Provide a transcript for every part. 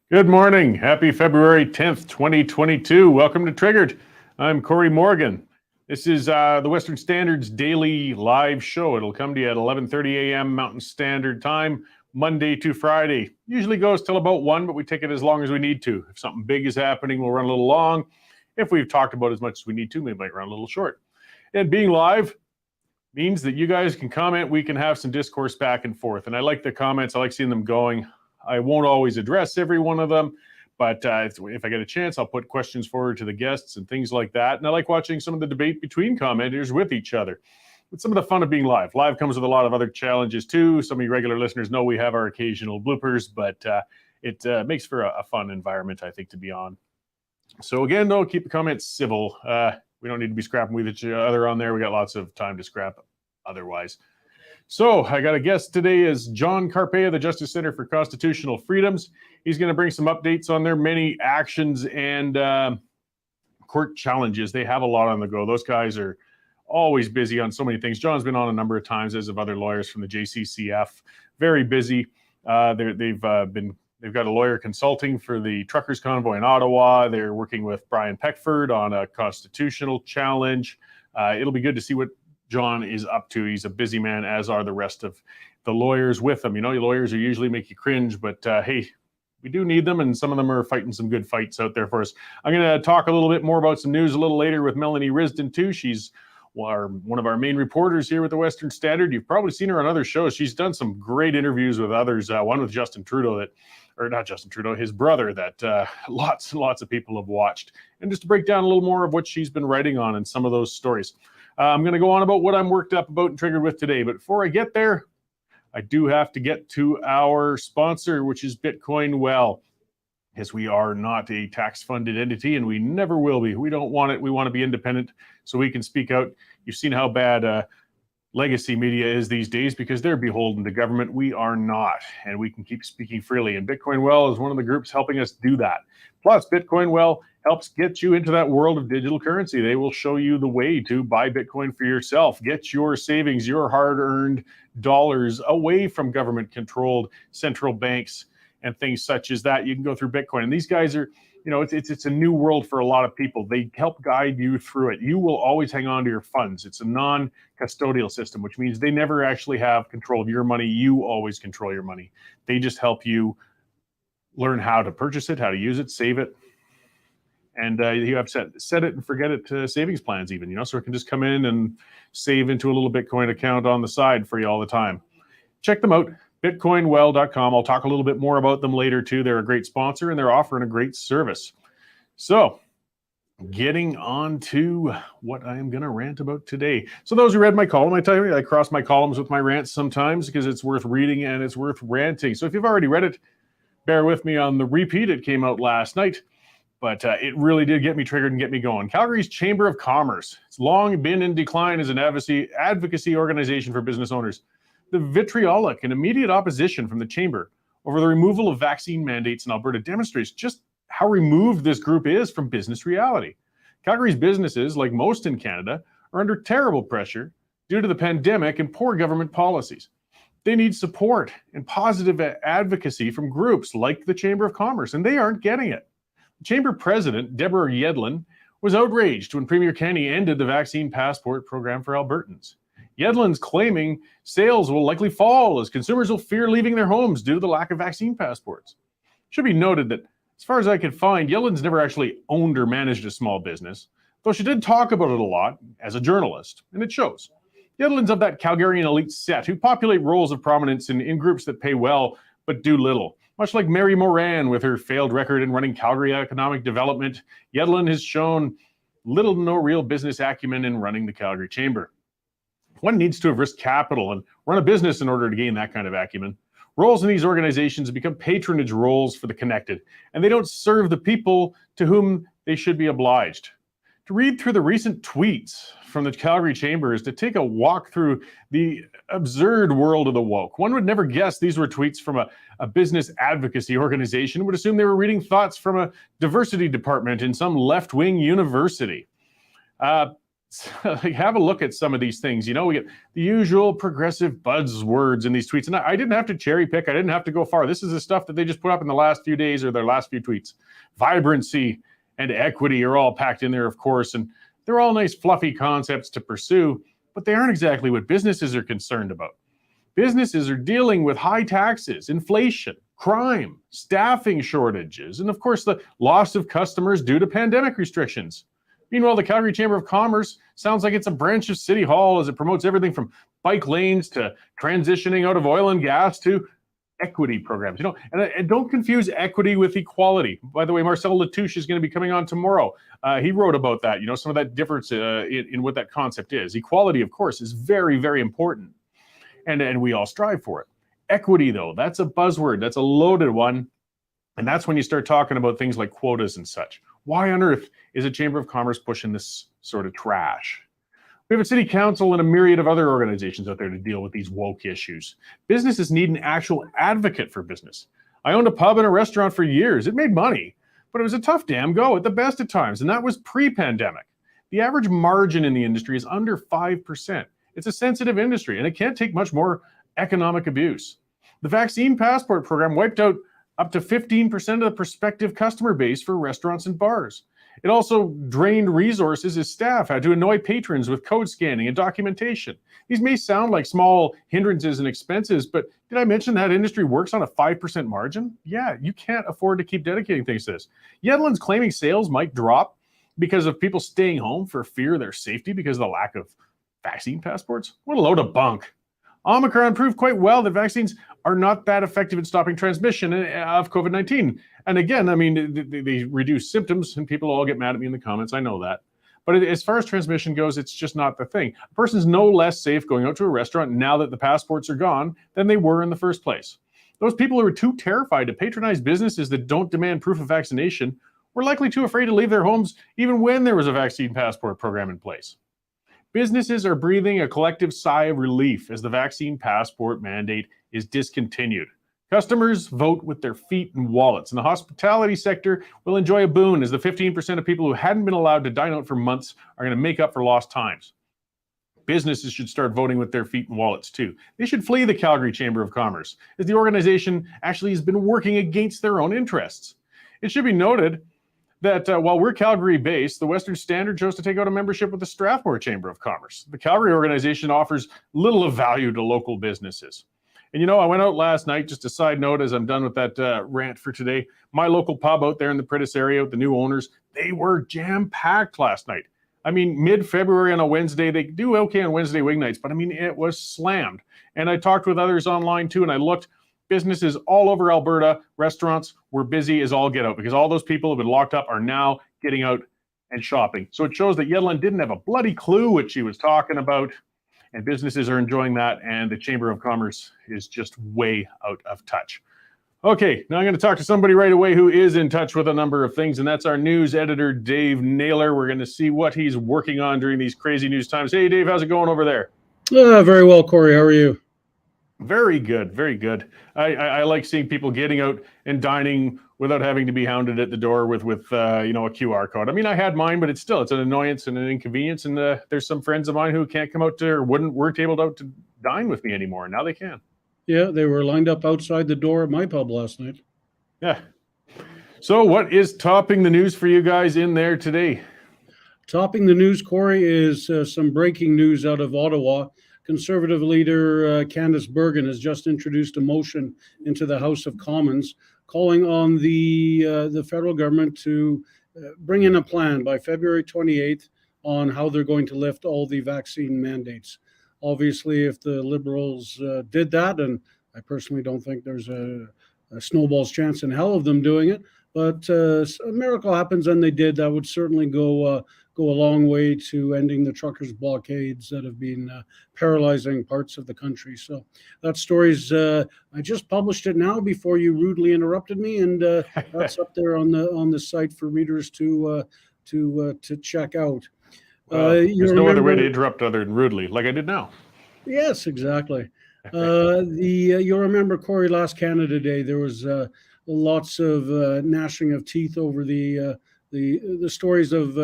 Good morning. Happy February 10th, 2022. Welcome to Triggered. I'm Cory Morgan. This is the Western Standard's daily live show. It'll come to you at 11:30 a.m. Mountain Standard Time, Monday to Friday. Usually goes till about 1, but we take it as long as we need to. If something big is happening, we'll run a little long. If we've talked about as much as we need to, we might run a little short. And being live means that you guys can comment. We can have some discourse back and forth. And I like the comments. I like seeing them going. I won't always address every one of them, but if I get a chance, I'll put questions forward to the guests and things like that. And I like watching some of the debate between commenters with each other. It's some of the fun of being live. Live comes with a lot of other challenges too. Some of you regular listeners know we have our occasional bloopers, but it makes for a fun environment, I think, to be on. So again, though, keep the comments civil. We don't need to be scrapping with each other on there. We got lots of time to scrap otherwise. So I got a guest today is John Carpay of the Justice Center for Constitutional Freedoms. He's going to bring some updates on their many actions and court challenges. They have a lot on the go. Those guys are always busy on so many things. John's been on a number of times, as have other lawyers from the JCCF. Very busy. They've got a lawyer consulting for the truckers convoy in Ottawa. They're working with Brian Peckford on a constitutional challenge. It'll be good to see what John is up to. He's a busy man, as are the rest of the lawyers with him. You know, lawyers are usually make you cringe, but hey, we do need them, and some of them are fighting some good fights out there for us. I'm going to talk a little bit more about some news a little later with Melanie Risdon too. She's one of our main reporters here with the Western Standard. You've probably seen her on other shows. She's done some great interviews with others. One with Justin Trudeau his brother, that lots and lots of people have watched. And just to break down a little more of what she's been writing on and some of those stories. I'm going to go on about what I'm worked up about and triggered with today. But before I get there, I do have to get to our sponsor, which is Bitcoin Well. Yes, we are not a tax-funded entity, and we never will be. We don't want it. We want to be independent so we can speak out. You've seen how bad legacy media is these days because they're beholden to government. We are not, and we can keep speaking freely. And Bitcoin Well is one of the groups helping us do that. Plus, Bitcoin Well helps get you into that world of digital currency. They will show you the way to buy Bitcoin for yourself. Get your savings, your hard-earned dollars away from government-controlled central banks and things such as that. You can go through Bitcoin. And these guys are, you know, it's a new world for a lot of people. They help guide you through it. You will always hang on to your funds. It's a non-custodial system, which means they never actually have control of your money. You always control your money. They just help you learn how to purchase it, how to use it, save it. And you have set it and forget it savings plans even, you know, so it can just come in and save into a little Bitcoin account on the side for you all the time. Check them out, bitcoinwell.com. I'll talk a little bit more about them later too. They're a great sponsor and they're offering a great service. So getting on to what I am going to rant about today. So those who read my column, I tell you, I cross my columns with my rants sometimes because it's worth reading and it's worth ranting. So if you've already read it, bear with me on the repeat. It came out last night. But it really did get me triggered and get me going. Calgary's Chamber of Commerce. It's long been in decline as an advocacy organization for business owners. The vitriolic and immediate opposition from the Chamber over the removal of vaccine mandates in Alberta demonstrates just how removed this group is from business reality. Calgary's businesses, like most in Canada, are under terrible pressure due to the pandemic and poor government policies. They need support and positive advocacy from groups like the Chamber of Commerce, and they aren't getting it. Chamber President Deborah Yedlin was outraged when Premier Kenney ended the vaccine passport program for Albertans. Yedlin's claiming sales will likely fall as consumers will fear leaving their homes due to the lack of vaccine passports. It should be noted that, as far as I could find, Yedlin's never actually owned or managed a small business, though she did talk about it a lot as a journalist, and it shows. Yedlin's of that Calgarian elite set who populate roles of prominence in groups that pay well but do little. Much like Mary Moran with her failed record in running Calgary economic development, Yedlin has shown little to no real business acumen in running the Calgary Chamber. One needs to have risked capital and run a business in order to gain that kind of acumen. Roles in these organizations become patronage roles for the connected, and they don't serve the people to whom they should be obliged. To read through the recent tweets from the Calgary Chamber is to take a walk through the absurd world of the woke. One would never guess these were tweets from a business advocacy organization, would assume they were reading thoughts from a diversity department in some left-wing university. So, like, have a look at some of these things. You know, we get the usual progressive buzzwords in these tweets. And I didn't have to cherry pick. I didn't have to go far. This is the stuff that they just put up in the last few days or their last few tweets. Vibrancy and equity are all packed in there, of course. And they're all nice, fluffy concepts to pursue, but they aren't exactly what businesses are concerned about. Businesses are dealing with high taxes, inflation, crime, staffing shortages, and of course, the loss of customers due to pandemic restrictions. Meanwhile, the Calgary Chamber of Commerce sounds like it's a branch of City Hall as it promotes everything from bike lanes to transitioning out of oil and gas to equity programs. You know, and don't confuse equity with equality. By the way, Marcel Latouche is going to be coming on tomorrow. He wrote about that, you know, some of that difference in what that concept is. Equality, of course, is very, very important. And we all strive for it. Equity, though, that's a buzzword. That's a loaded one. And that's when you start talking about things like quotas and such. Why on earth is a Chamber of Commerce pushing this sort of trash? We have a city council and a myriad of other organizations out there to deal with these woke issues. Businesses need an actual advocate for business. I owned a pub and a restaurant for years. It made money, but it was a tough damn go at the best of times, and that was pre-pandemic. The average margin in the industry is under 5%. It's a sensitive industry, and it can't take much more economic abuse. The vaccine passport program wiped out up to 15% of the prospective customer base for restaurants and bars. It also drained resources as staff had to annoy patrons with code scanning and documentation. These may sound like small hindrances and expenses, but did I mention that industry works on a 5% margin? Yeah, you can't afford to keep dedicating things to this. Yedlin's claiming sales might drop because of people staying home for fear of their safety because of the lack of vaccine passports? What a load of bunk. Omicron proved quite well that vaccines are not that effective in stopping transmission of COVID-19. And again, I mean, they reduce symptoms, and people all get mad at me in the comments. I know that. But as far as transmission goes, it's just not the thing. A person's no less safe going out to a restaurant now that the passports are gone than they were in the first place. Those people who are too terrified to patronize businesses that don't demand proof of vaccination were likely too afraid to leave their homes even when there was a vaccine passport program in place. Businesses are breathing a collective sigh of relief as the vaccine passport mandate is discontinued. Customers vote with their feet and wallets, and the hospitality sector will enjoy a boon as the 15% of people who hadn't been allowed to dine out for months are going to make up for lost times. Businesses should start voting with their feet and wallets too. They should flee the Calgary Chamber of Commerce, as the organization actually has been working against their own interests. It should be noted that while we're Calgary-based, the Western Standard chose to take out a membership with the Strathmore Chamber of Commerce. The Calgary organization offers little of value to local businesses. And you know, I went out last night, just a side note as I'm done with that rant for today. My local pub out there in the Prentice area with the new owners, they were jam-packed last night. I mean, mid-February on a Wednesday, they do okay on Wednesday wing nights, but I mean, it was slammed. And I talked with others online too, and I looked. Businesses all over Alberta, restaurants were busy as all get out because all those people who have been locked up are now getting out and shopping. So it shows that Yedlin didn't have a bloody clue what she was talking about, and businesses are enjoying that, and the Chamber of Commerce is just way out of touch. Okay, now I'm going to talk to somebody right away who is in touch with a number of things, and that's our news editor, Dave Naylor. We're going to see what he's working on during these crazy news times. Hey, Dave, how's it going over there? Very well, Cory. How are you? Very good, very good. I like seeing people getting out and dining without having to be hounded at the door with you know, a QR code. I mean, I had mine, but it's an annoyance and an inconvenience. And there's some friends of mine who can't come out to or weren't able to dine with me anymore. Now they can. Yeah, they were lined up outside the door at my pub last night. Yeah. So what is topping the news for you guys in there today? Topping the news, Cory, is some breaking news out of Ottawa. Conservative leader Candice Bergen has just introduced a motion into the House of Commons calling on the federal government to bring in a plan by February 28th on how they're going to lift all the vaccine mandates. Obviously, if the Liberals did that, and I personally don't think there's a snowball's chance in hell of them doing it, but a miracle happens and they did, that would certainly go a long way to ending the truckers' blockades that have been paralyzing parts of the country. So that story's, I just published it now before you rudely interrupted me, and that's up there on the site for readers to check out. There's no other way to interrupt other than rudely, like I did now. Yes, exactly. You'll remember, Cory, last Canada Day, there was lots of gnashing of teeth over the the stories of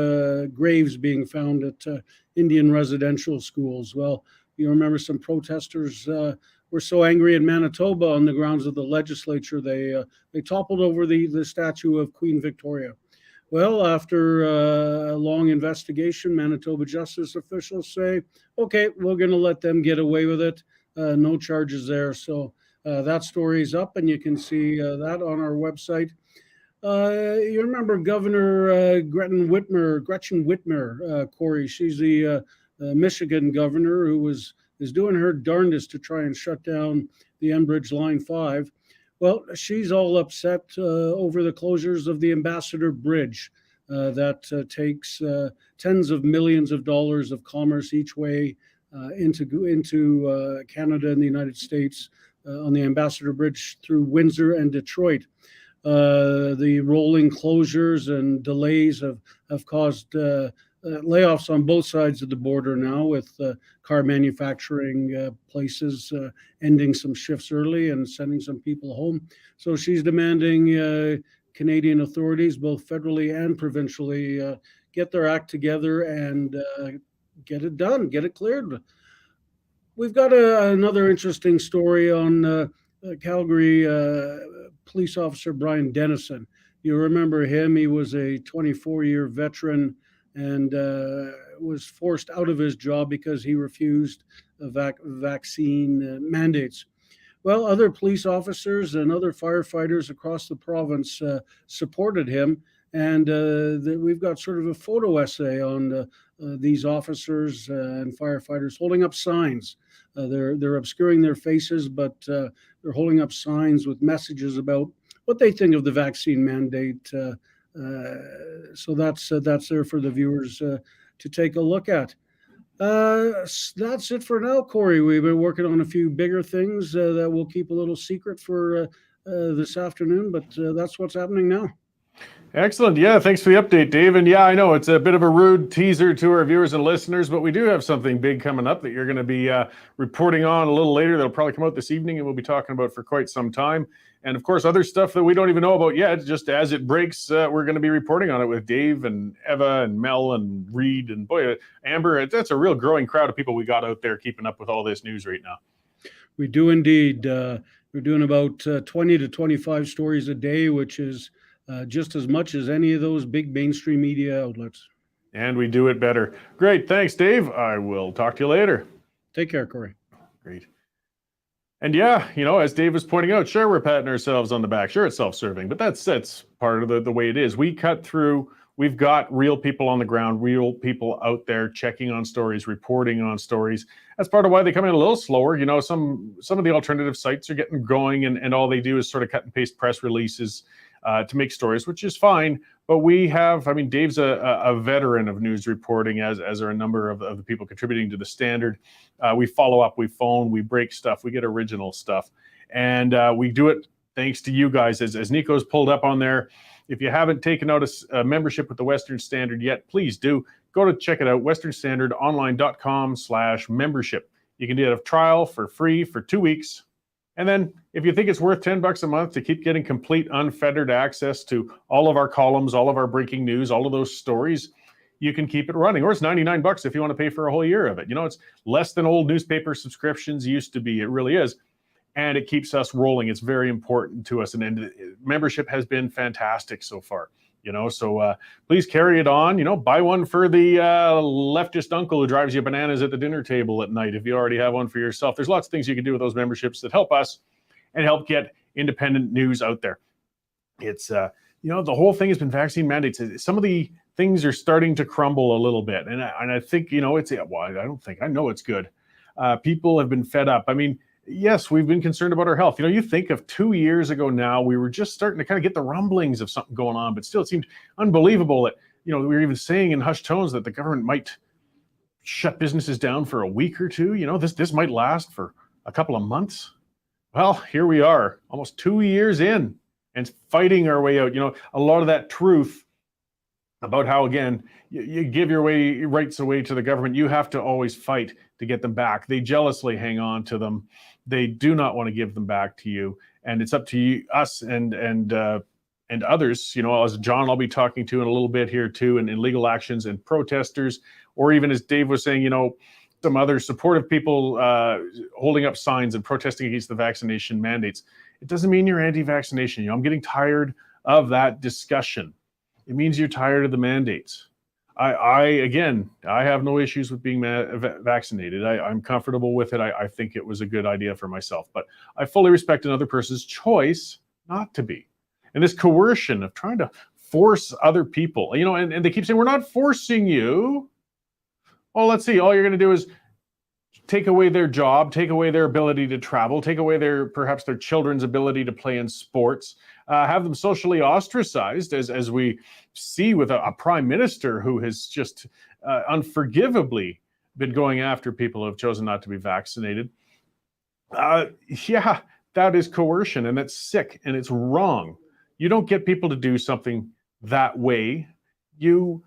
graves being found at Indian residential schools. Well, you remember some protesters were so angry in Manitoba on the grounds of the legislature, they toppled over the statue of Queen Victoria. Well, after a long investigation, Manitoba justice officials say, okay, we're going to let them get away with it. No charges there. So that story's up, and you can see that on our website. You remember Governor Gretchen Whitmer, Cory. She's the Michigan governor who is doing her darndest to try and shut down the Enbridge Line 5. Well, she's all upset over the closures of the Ambassador Bridge that takes tens of millions of dollars of commerce each way into Canada and the United States on the Ambassador Bridge through Windsor and Detroit. The rolling closures and delays have caused layoffs on both sides of the border now, with car manufacturing places ending some shifts early and sending some people home. So she's demanding Canadian authorities, both federally and provincially, get their act together and get it done, get it cleared. We've got another interesting story on Calgary police officer Brian Dennison. You remember him. He was a 24-year veteran and was forced out of his job because he refused vaccine mandates. Well, other police officers and other firefighters across the province supported him, and we've got sort of a photo essay on these officers and firefighters holding up signs. They're obscuring their faces, but they're holding up signs with messages about what they think of the vaccine mandate. So that's there for the viewers to take a look at. That's it for now, Cory. We've been working on a few bigger things that we'll keep a little secret for this afternoon, but that's what's happening now. Excellent. Yeah, thanks for the update, Dave. And yeah, I know it's a bit of a rude teaser to our viewers and listeners, but we do have something big coming up that you're going to be reporting on a little later. That'll probably come out this evening, and we'll be talking about for quite some time. And of course, other stuff that we don't even know about yet. Just as it breaks, we're going to be reporting on it with Dave and Eva and Mel and Reed and boy, Amber. That's a real growing crowd of people we got out there keeping up with all this news right now. We do indeed. We're doing about 20 to 25 stories a day, which is just as much as any of those big mainstream media outlets. And we do it better. Great. Thanks, Dave. I will talk to you later. Take care, Cory. Great. And yeah, you know, as Dave was pointing out, sure, we're patting ourselves on the back. Sure, it's self-serving, but that's part of the way it is. We cut through. We've got real people on the ground, real people out there checking on stories, reporting on stories. That's part of why they come in a little slower. You know, some of the alternative sites are getting going, and all they do is sort of cut and paste press releases to make stories, which is fine. But we have, I mean, Dave's a veteran of news reporting, as are a number of the people contributing to the Standard. We follow up, we phone, we break stuff, we get original stuff. And we do it thanks to you guys. As Nico's pulled up on there, if you haven't taken out a membership with the Western Standard yet, please do. Go to check it out, westernstandardonline.com/membership. You can do a trial for free for 2 weeks. And then if you think it's worth $10 a month to keep getting complete unfettered access to all of our columns, all of our breaking news, all of those stories, you can keep it running. Or it's $99 if you want to pay for a whole year of it. You know, it's less than old newspaper subscriptions used to be. It really is. And it keeps us rolling. It's very important to us. And membership has been fantastic so far. You know, so please carry it on. You know, buy one for the leftist uncle who drives you bananas at the dinner table at night if you already have one for yourself. There's lots of things you can do with those memberships that help us and help get independent news out there. It's, you know, the whole thing has been vaccine mandates. Some of the things are starting to crumble a little bit. And I think, you know, I know it's good. People have been fed up. I mean, yes, we've been concerned about our health. You know, you think of 2 years ago now, we were just starting to kind of get the rumblings of something going on, but still it seemed unbelievable that, you know, we were even saying in hushed tones that the government might shut businesses down for a week or two. You know, this might last for a couple of months. Well, here we are, almost 2 years in and fighting our way out. You know, a lot of that truth about how, again, you give your rights away to the government. You have to always fight to get them back. They jealously hang on to them. They do not want to give them back to you. And it's up to you, us and and others, as John I'll be talking to in a little bit here too, and in legal actions and protesters, or even as Dave was saying, some other supportive people holding up signs and protesting against the vaccination mandates. It doesn't mean you're anti-vaccination. I'm getting tired of that discussion. It means you're tired of the mandates. I have no issues with being vaccinated. I'm comfortable with it. I think it was a good idea for myself, but I fully respect another person's choice not to be. And this coercion of trying to force other people, and they keep saying, we're not forcing you. Well, let's see. All you're going to do is take away their job, take away their ability to travel, take away perhaps their children's ability to play in sports, have them socially ostracized, as we see with a prime minister who has just unforgivably been going after people who have chosen not to be vaccinated. That is coercion, and that's sick, and it's wrong. You don't get people to do something that way. You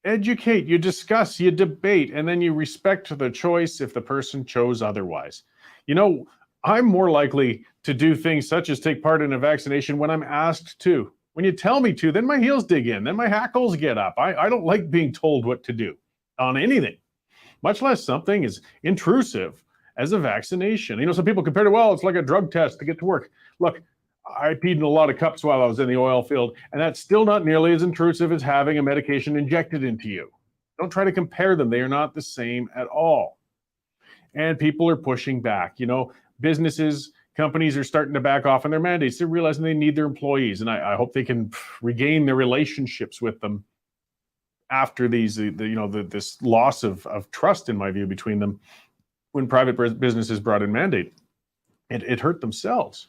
educate, you discuss, you debate, and then you respect the choice if the person chose otherwise. I'm more likely to do things such as take part in a vaccination when I'm asked to. When you tell me to, then my heels dig in, then my hackles get up. I don't like being told what to do on anything, much less something as intrusive as a vaccination. Some people compare it, it's like a drug test to get to work. Look, I peed in a lot of cups while I was in the oil field, and that's still not nearly as intrusive as having a medication injected into you. Don't try to compare them. They are not the same at all. And people are pushing back. Businesses, companies are starting to back off on their mandates. They're realizing they need their employees, and I hope they can regain their relationships with them after this loss of trust, in my view, between them when private businesses brought in mandate. It hurt themselves.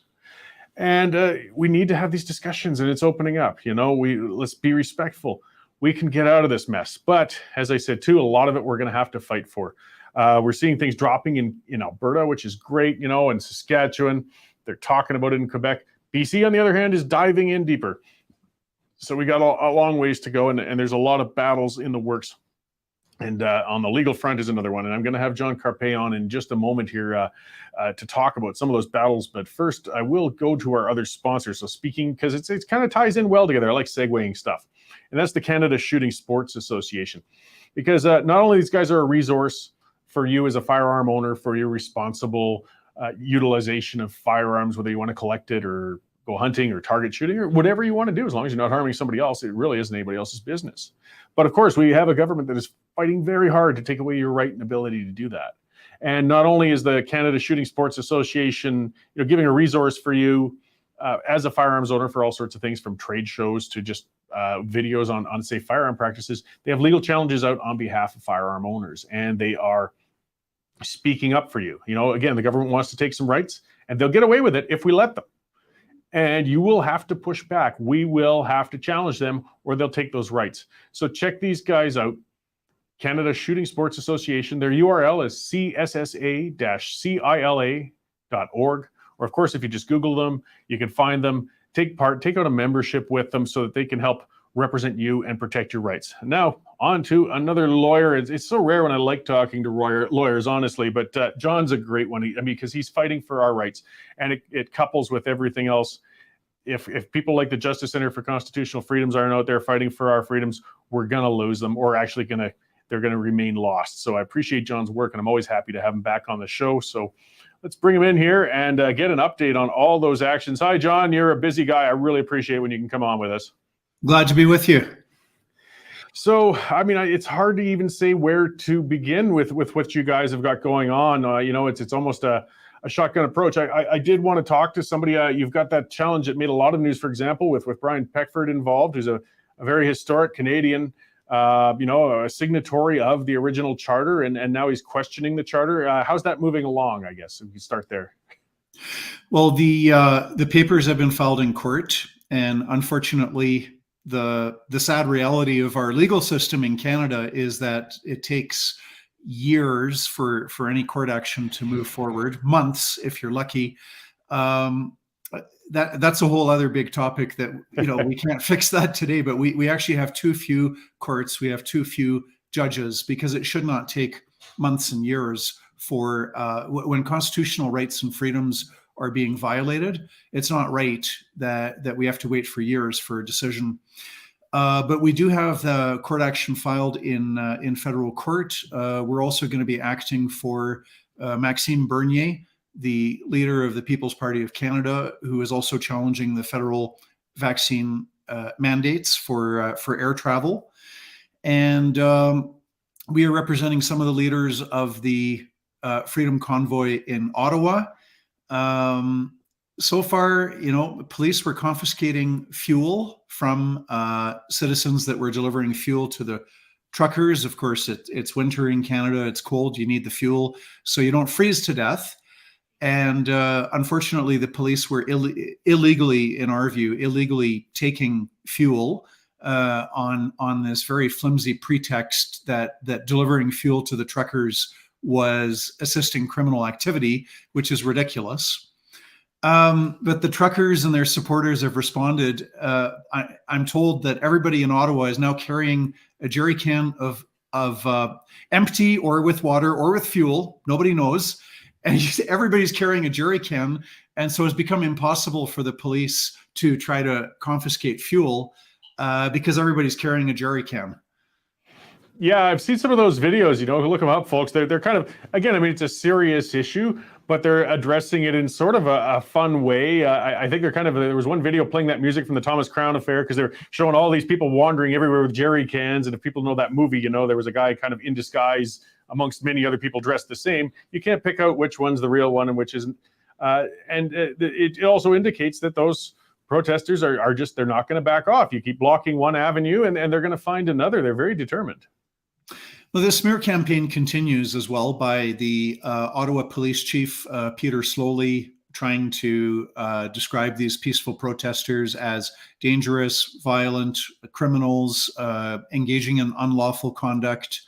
And we need to have these discussions, and it's opening up. Let's be respectful. We can get out of this mess. But as I said, too, a lot of it we're going to have to fight for. We're seeing things dropping in Alberta, which is great, in Saskatchewan. They're talking about it in Quebec. BC, on the other hand, is diving in deeper. So we got a long ways to go, and there's a lot of battles in the works. And on the legal front is another one. And I'm going to have John Carpay on in just a moment here to talk about some of those battles. But first, I will go to our other sponsors. So speaking, because it kind of ties in well together. I like segueing stuff. And that's the Canada Shooting Sports Association. Because not only these guys are a resource for you as a firearm owner, for your responsible utilization of firearms, whether you want to collect it or go hunting or target shooting or whatever you want to do, as long as you're not harming somebody else, it really isn't anybody else's business. But of course, we have a government that is fighting very hard to take away your right and ability to do that. And not only is the Canada Shooting Sports Association, giving a resource for you as a firearms owner for all sorts of things, from trade shows to just videos on safe firearm practices, they have legal challenges out on behalf of firearm owners, and they are speaking up for you. Again, the government wants to take some rights, and they'll get away with it if we let them. And you will have to push back. We will have to challenge them, or they'll take those rights. So check these guys out. Canada Shooting Sports Association. Their URL is cssa-cila.org. Or of course, if you just Google them, you can find them, take out a membership with them so that they can help represent you and protect your rights. Now, on to another lawyer. It's so rare when I like talking to lawyers, honestly, but John's a great one because he's fighting for our rights, and it couples with everything else. If people like the Justice Center for Constitutional Freedoms aren't out there fighting for our freedoms, we're going to lose them, or actually they're going to remain lost. So I appreciate John's work, and I'm always happy to have him back on the show. So let's bring him in here and get an update on all those actions. Hi, John. You're a busy guy. I really appreciate when you can come on with us. Glad to be with you. So, it's hard to even say where to begin with what you guys have got going on. It's almost a shotgun approach. I did want to talk to somebody. You've got that challenge that made a lot of news, for example, with Brian Peckford involved, who's a very historic Canadian, a signatory of the original charter, and now he's questioning the charter. How's that moving along, I guess, if you start there? Well, the papers have been filed in court, and unfortunately, the sad reality of our legal system in Canada is that it takes years for any court action to move forward, months if you're lucky. That's a whole other big topic that we can't fix that today, but we actually have too few courts, we have too few judges, because it should not take months and years for when constitutional rights and freedoms are being violated. It's not right that we have to wait for years for a decision. But we do have the court action filed in federal court. We're also going to be acting for Maxime Bernier, the leader of the People's Party of Canada, who is also challenging the federal vaccine mandates for air travel. And we are representing some of the leaders of the Freedom Convoy in Ottawa. So far, police were confiscating fuel from citizens that were delivering fuel to the truckers. Of course, it's winter in Canada. It's cold. You need the fuel so you don't freeze to death. And unfortunately, the police were illegally, in our view, taking fuel on this very flimsy pretext that delivering fuel to the truckers was assisting criminal activity, which is ridiculous. But the truckers and their supporters have responded. I'm told that everybody in Ottawa is now carrying a jerry can of empty or with water or with fuel. Nobody knows. And everybody's carrying a jerry can. And so it's become impossible for the police to try to confiscate fuel because everybody's carrying a jerry can. Yeah, I've seen some of those videos, look them up, folks. They're kind of, again, I mean, it's a serious issue, but they're addressing it in sort of a fun way. I think there was one video playing that music from the Thomas Crown Affair because they're showing all these people wandering everywhere with jerry cans. And if people know that movie, there was a guy kind of in disguise amongst many other people dressed the same. You can't pick out which one's the real one and which isn't. It also indicates that those protesters are just, they're not going to back off. You keep blocking one avenue and they're going to find another. They're very determined. Well, the smear campaign continues as well by the Ottawa Police Chief, Peter Slowly, trying to describe these peaceful protesters as dangerous, violent criminals, engaging in unlawful conduct.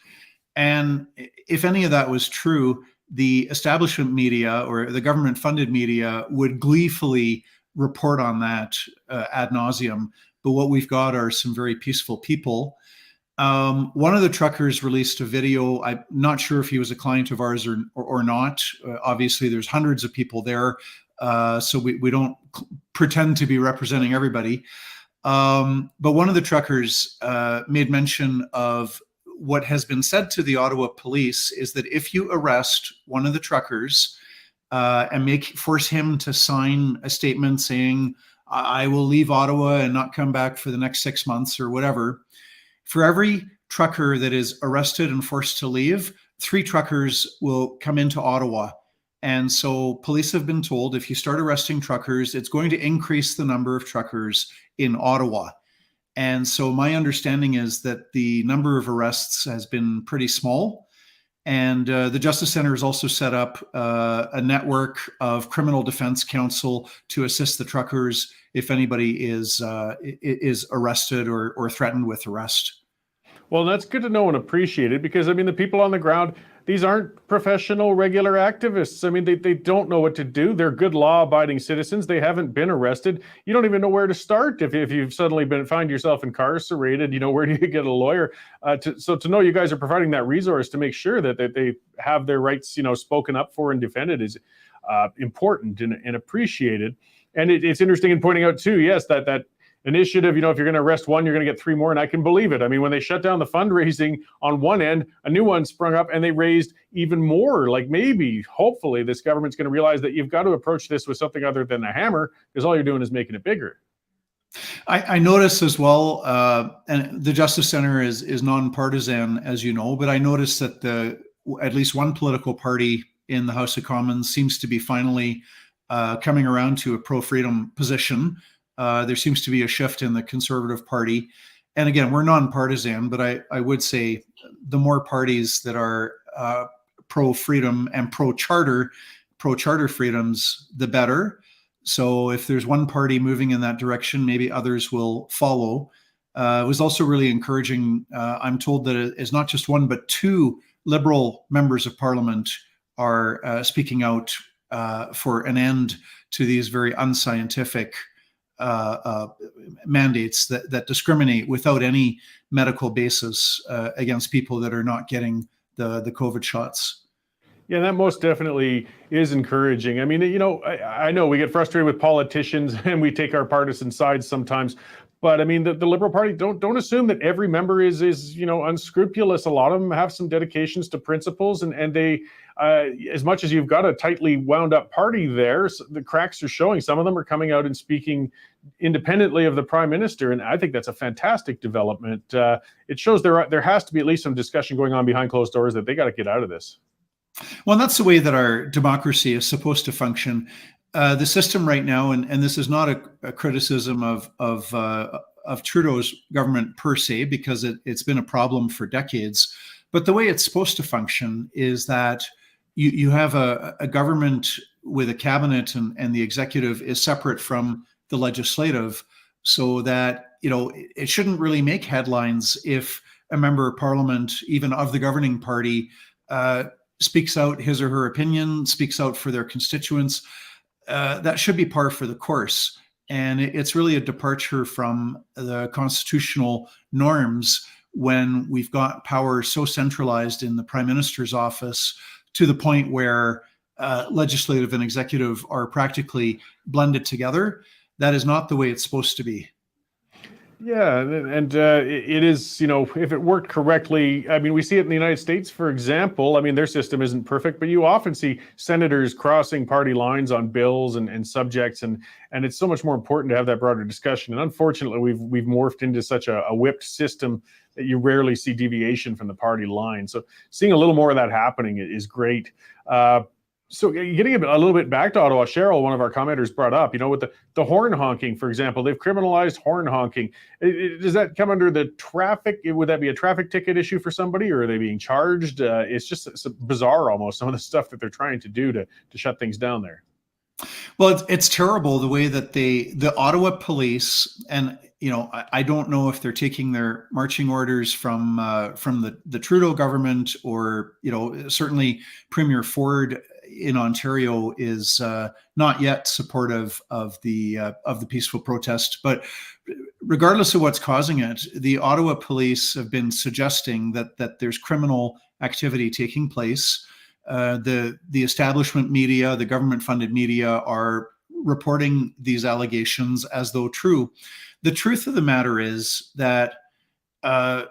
And if any of that was true, the establishment media or the government-funded media would gleefully report on that ad nauseum. But what we've got are some very peaceful people. One of the truckers released a video. I'm not sure if he was a client of ours or not. Obviously, there's hundreds of people there, so we don't pretend to be representing everybody. But one of the truckers made mention of what has been said to the Ottawa police is that if you arrest one of the truckers and force him to sign a statement saying, I will leave Ottawa and not come back for the next 6 months or whatever, for every trucker that is arrested and forced to leave, 3 truckers will come into Ottawa. And so police have been told if you start arresting truckers, it's going to increase the number of truckers in Ottawa. And so my understanding is that the number of arrests has been pretty small. And the Justice Centre has also set up a network of criminal defense counsel to assist the truckers if anybody is arrested or threatened with arrest. Well, that's good to know and appreciated because, I mean, the people on the ground, these aren't professional, regular activists. I mean, they don't know what to do. They're good law-abiding citizens. They haven't been arrested. You don't even know where to start if you've suddenly find yourself incarcerated. Where do you get a lawyer? So to know you guys are providing that resource to make sure that they have their rights, spoken up for and defended is important and appreciated. And it's interesting in pointing out too, yes, that initiative, if you're going to arrest one, you're going to get 3 more. And I can believe it. I mean, when they shut down the fundraising on one end, a new one sprung up and they raised even more. Like hopefully this government's going to realize that you've got to approach this with something other than a hammer because all you're doing is making it bigger. I notice as well, and the Justice Centre is nonpartisan, as you know, but I noticed that at least one political party in the House of Commons seems to be finally coming around to a pro-freedom position. There seems to be a shift in the Conservative Party. And again, we're nonpartisan, but I would say the more parties that are pro-freedom and pro-charter freedoms, the better. So if there's one party moving in that direction, maybe others will follow. It was also really encouraging. I'm told that it's not just one, but 2 Liberal members of Parliament are speaking out for an end to these very unscientific mandates that discriminate without any medical basis against people that are not getting the COVID shots. Yeah, that most definitely is encouraging. I mean, I know we get frustrated with politicians and we take our partisan sides sometimes, but I mean, the Liberal Party, don't assume that every member is unscrupulous. A lot of them have some dedications to principles, and they, as much as you've got a tightly wound up party there, the cracks are showing. Some of them are coming out and speaking independently of the Prime Minister, and I think that's a fantastic development. It shows there has to be at least some discussion going on behind closed doors that they got to get out of this. Well, that's the way that our democracy is supposed to function. The system right now, and this is not a criticism of Trudeau's government per se, because it's been a problem for decades. But the way it's supposed to function is that you have a government with a cabinet, and the executive is separate from the legislative, so that it shouldn't really make headlines if a member of parliament, even of the governing party, speaks out his or her opinion, speaks out for their constituents. That should be par for the course. And it's really a departure from the constitutional norms when we've got power so centralized in the Prime Minister's office to the point where legislative and executive are practically blended together. That is not the way it's supposed to be. Yeah, and it is, if it worked correctly. I mean, we see it in the United States, for example. I mean, their system isn't perfect, but you often see senators crossing party lines on bills and subjects, and it's so much more important to have that broader discussion. And unfortunately, we've morphed into such a whipped system that you rarely see deviation from the party line. So seeing a little more of that happening is great. So getting a little bit back to Ottawa, Cheryl, one of our commenters, brought up, with the horn honking, for example, they've criminalized horn honking. Does that come under the traffic? Would that be a traffic ticket issue for somebody, or are they being charged? It's bizarre almost, some of the stuff that they're trying to do to shut things down there. Well, it's terrible the way that the Ottawa police, and I don't know if they're taking their marching orders from the Trudeau government, or certainly Premier Ford in Ontario is not yet supportive of the peaceful protest. But regardless of what's causing it, the Ottawa police have been suggesting that there's criminal activity taking place. The establishment media, the government-funded media, are reporting these allegations as though true. The truth of the matter is that there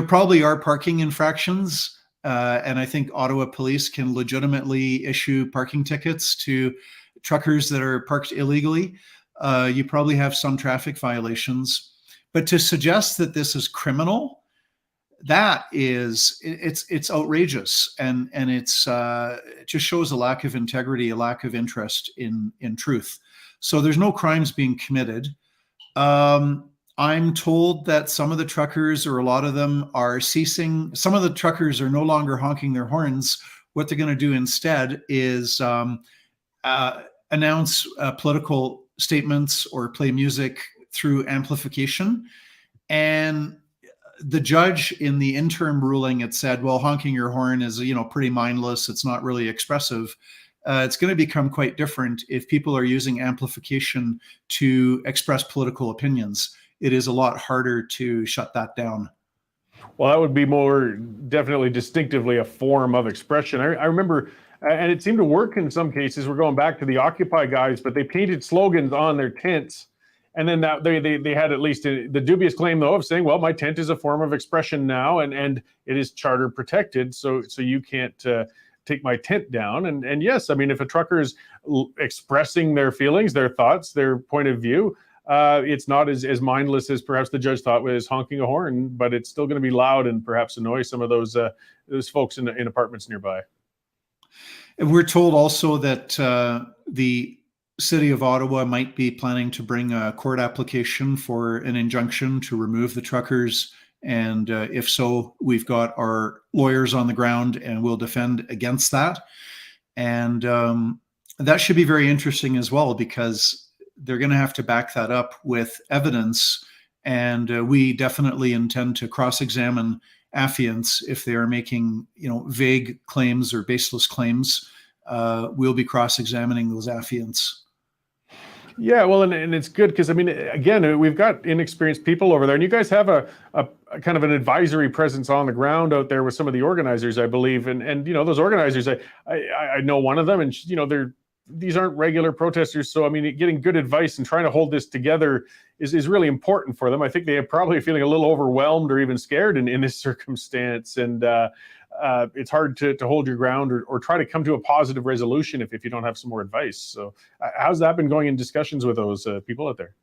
probably are parking infractions. And I think Ottawa police can legitimately issue parking tickets to truckers that are parked illegally. You probably have some traffic violations, but to suggest that this is criminal, it's outrageous, and it just shows a lack of integrity, a lack of interest in truth. So there's no crimes being committed. I'm told that some of the truckers, or a lot of them, are ceasing. Some of the truckers are no longer honking their horns. What they're going to do instead is announce political statements or play music through amplification. And the judge in the interim ruling had said, well, honking your horn is, pretty mindless. It's not really expressive. It's going to become quite different if people are using amplification to express political opinions. It is a lot harder to shut that down. Well, that would be more definitely distinctively a form of expression. I remember, and it seemed to work in some cases. We're going back to the Occupy guys, but they painted slogans on their tents. And then that they had at least the dubious claim, though, of saying, well, my tent is a form of expression now, and it is charter protected, so you can't take my tent down. And yes, I mean, if a trucker is expressing their feelings, their thoughts, their point of view, it's not as mindless as perhaps the judge thought was honking a horn, but it's still going to be loud and perhaps annoy some of those folks in apartments nearby. And we're told also that the City of Ottawa might be planning to bring a court application for an injunction to remove the truckers. And if so, we've got our lawyers on the ground and we'll defend against that. And that should be very interesting as well, because they're going to have to back that up with evidence. And we definitely intend to cross-examine affiants if they are making, vague claims or baseless claims. We'll be cross-examining those affiants. Yeah, well, and it's good because I mean, again, we've got inexperienced people over there, and you guys have a kind of an advisory presence on the ground out there with some of the organizers, I believe, and those organizers, I know one of them, and these aren't regular protesters, so I mean, getting good advice and trying to hold this together is really important for them. I think they are probably feeling a little overwhelmed or even scared in this circumstance, and it's hard to hold your ground or try to come to a positive resolution if you don't have some more advice. So how's that been going in discussions with those people out there?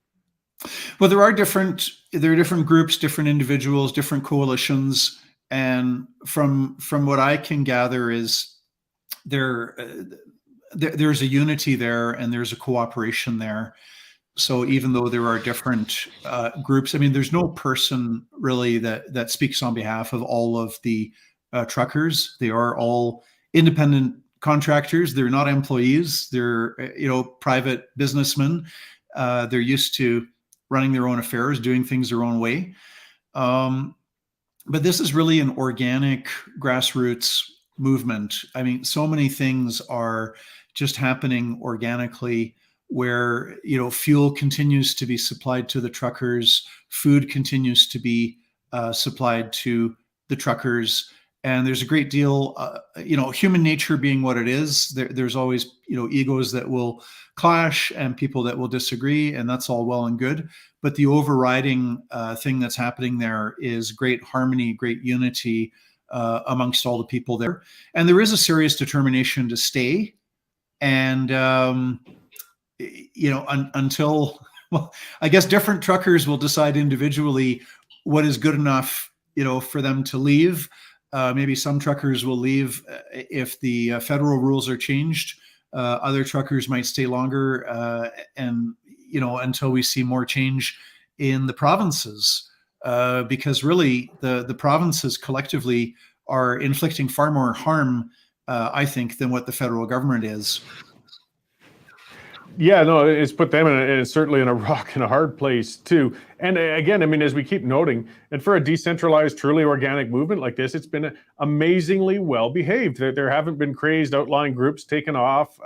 Well, there are different groups, different individuals, different coalitions, and from what I can gather is there's a unity there and there's a cooperation there. So even though there are different groups, I mean, there's no person really that speaks on behalf of all of the truckers. They are all independent contractors. They're not employees. They're private businessmen. They're used to running their own affairs, doing things their own way. But this is really an organic grassroots movement. I mean, so many things are just happening organically, where fuel continues to be supplied to the truckers, food continues to be supplied to the truckers, and there's a great deal, human nature being what it is. There's always egos that will clash and people that will disagree, and that's all well and good. But the overriding thing that's happening there is great harmony, great unity amongst all the people there, and there is a serious determination to stay. And until, well, I guess different truckers will decide individually what is good enough, for them to leave. Maybe some truckers will leave if the federal rules are changed. Other truckers might stay longer, and until we see more change in the provinces, because really the provinces collectively are inflicting far more harm, I think, than what the federal government is. Yeah, no, it's put them certainly in a rock and a hard place too. And again, I mean, as we keep noting, and for a decentralized, truly organic movement like this, it's been amazingly well behaved. There haven't been crazed outlying groups taken off.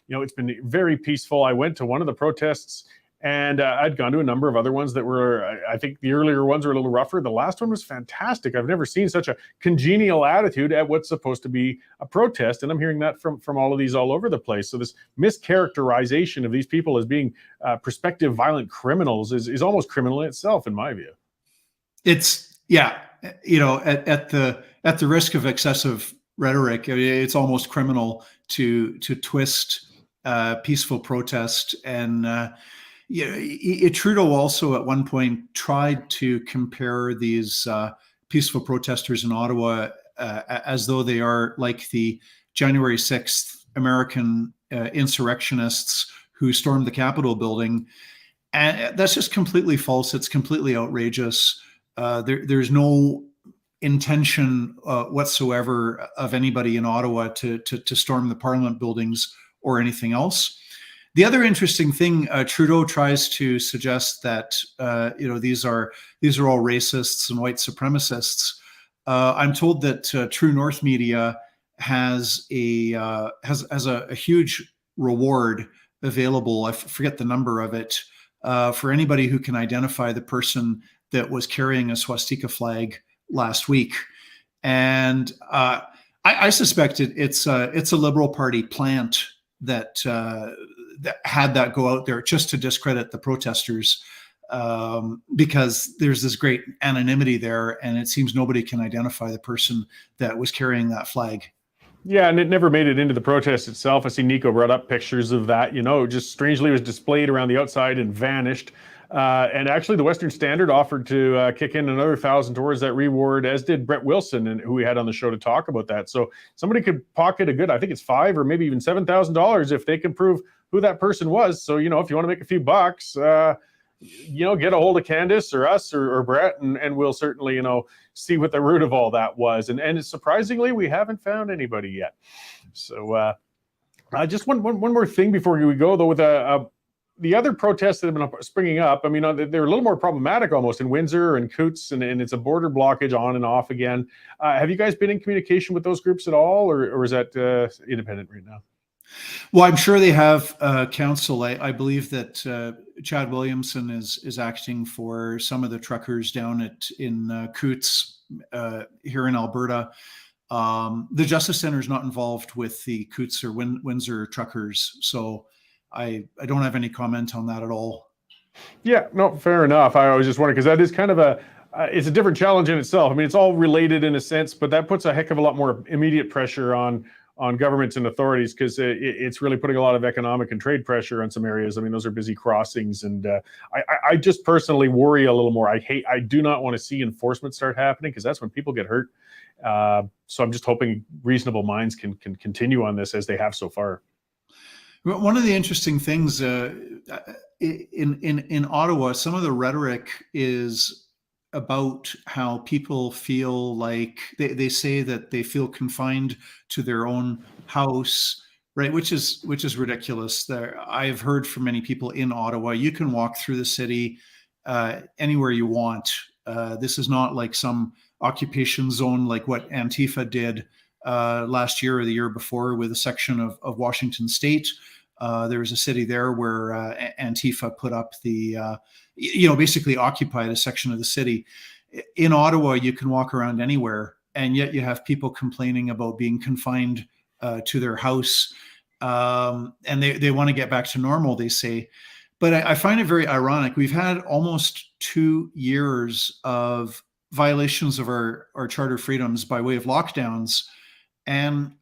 It's been very peaceful. I went to one of the protests, and I'd gone to a number of other ones that were, I think the earlier ones were a little rougher. The last one was fantastic. I've never seen such a congenial attitude at what's supposed to be a protest. And I'm hearing that from all of these all over the place. So this mischaracterization of these people as being prospective violent criminals is almost criminal in itself, in my view. It's, yeah, at the risk of excessive rhetoric, I mean, it's almost criminal to twist peaceful protest. And Trudeau also at one point tried to compare these peaceful protesters in Ottawa as though they are like the January 6th American insurrectionists who stormed the Capitol building. And that's just completely false. It's completely outrageous. There's no intention whatsoever of anybody in Ottawa to storm the Parliament buildings or anything else. The other interesting thing, Trudeau tries to suggest that these are all racists and white supremacists. I'm told that True North Media has a huge reward available. I forget the number of it, for anybody who can identify the person that was carrying a swastika flag last week. And I suspect it's a Liberal Party plant that had that go out there just to discredit the protesters, because there's this great anonymity there, and it seems nobody can identify the person that was carrying that flag. Yeah, and it never made it into the protest itself. I see Nico brought up pictures of that. Just strangely was displayed around the outside and vanished. And actually, the Western Standard offered to kick in another $1,000 towards that reward, as did Brett Wilson, and who we had on the show to talk about that. So somebody could pocket a good, I think it's $5,000 or maybe even $7,000 if they can prove who that person was. So, if you want to make a few bucks, get a hold of Candace or us or Brett, and we'll certainly, see what the root of all that was. And surprisingly, we haven't found anybody yet. So just one more thing before we go, though, with the other protests that have been springing up. I mean, they're a little more problematic almost in Windsor and Coutts, and it's a border blockage on and off again. Have you guys been in communication with those groups at all, or is that independent right now? Well, I'm sure they have counsel. I believe that Chad Williamson is acting for some of the truckers down in Coots here in Alberta. The Justice Center is not involved with the Coots or Windsor truckers, so I don't have any comment on that at all. Yeah, no, fair enough. I was just wondering because that is kind of it's a different challenge in itself. I mean, it's all related in a sense, but that puts a heck of a lot more immediate pressure on governments and authorities because it's really putting a lot of economic and trade pressure on some areas. I mean, those are busy crossings, and I just personally worry a little more. I do not want to see enforcement start happening because that's when people get hurt. So I'm just hoping reasonable minds can continue on this as they have so far. One of the interesting things in Ottawa, some of the rhetoric is about how people feel like they say that they feel confined to their own house, right? Which is ridiculous. I've heard from many people in Ottawa, you can walk through the city anywhere you want. This is not like some occupation zone like what Antifa did last year or the year before with a section of Washington State. There was a city there where Antifa put up basically occupied a section of the city. In Ottawa, you can walk around anywhere, and yet you have people complaining about being confined to their house. And they want to get back to normal, they say. But I find it very ironic. We've had almost 2 years of violations of our charter freedoms by way of lockdowns. And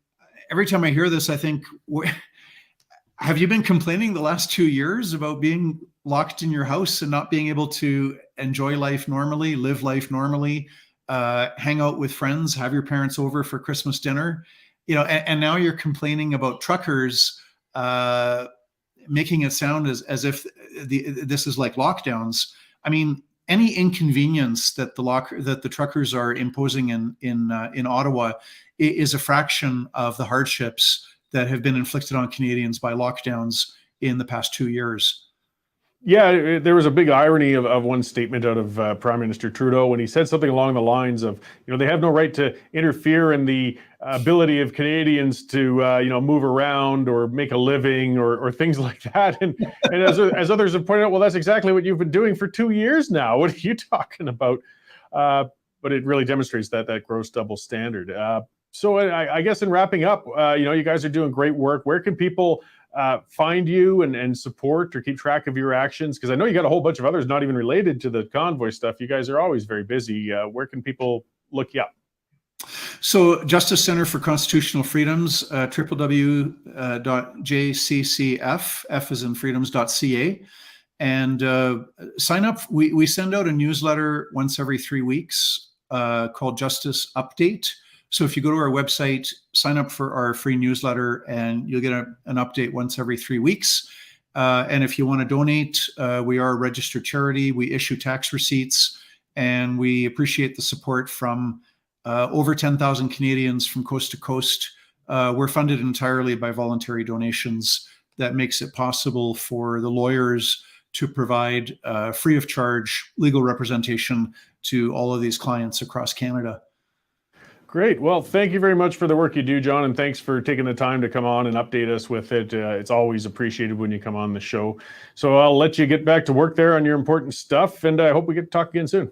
every time I hear this, I think, have you been complaining the last 2 years about being locked in your house and not being able to enjoy life normally, live life normally, hang out with friends, have your parents over for Christmas dinner? And now you're complaining about truckers, making it sound as if this is like lockdowns. I mean, any inconvenience that the truckers are imposing in Ottawa is a fraction of the hardships that have been inflicted on Canadians by lockdowns in the past 2 years. Yeah, there was a big irony of one statement out of Prime Minister Trudeau when he said something along the lines of, they have no right to interfere in the ability of Canadians to, move around or make a living or things like that. And as others have pointed out, well, that's exactly what you've been doing for 2 years now. What are you talking about? But it really demonstrates that gross double standard. So I guess in wrapping up, you guys are doing great work. Where can people find you and support or keep track of your actions? Because I know you got a whole bunch of others not even related to the convoy stuff. You guys are always very busy. Where can people look you up? So Justice Center for Constitutional Freedoms, www.jccf, F as in freedoms.ca. And sign up. We send out a newsletter once every 3 weeks called Justice Update. So if you go to our website, sign up for our free newsletter, and you'll get an update once every 3 weeks. And if you want to donate, we are a registered charity. We issue tax receipts, and we appreciate the support from over 10,000 Canadians from coast to coast. We're funded entirely by voluntary donations. That makes it possible for the lawyers to provide free of charge legal representation to all of these clients across Canada. Great. Well, thank you very much for the work you do, John, and thanks for taking the time to come on and update us with it. It's always appreciated when you come on the show. So I'll let you get back to work there on your important stuff, and I hope we get to talk again soon.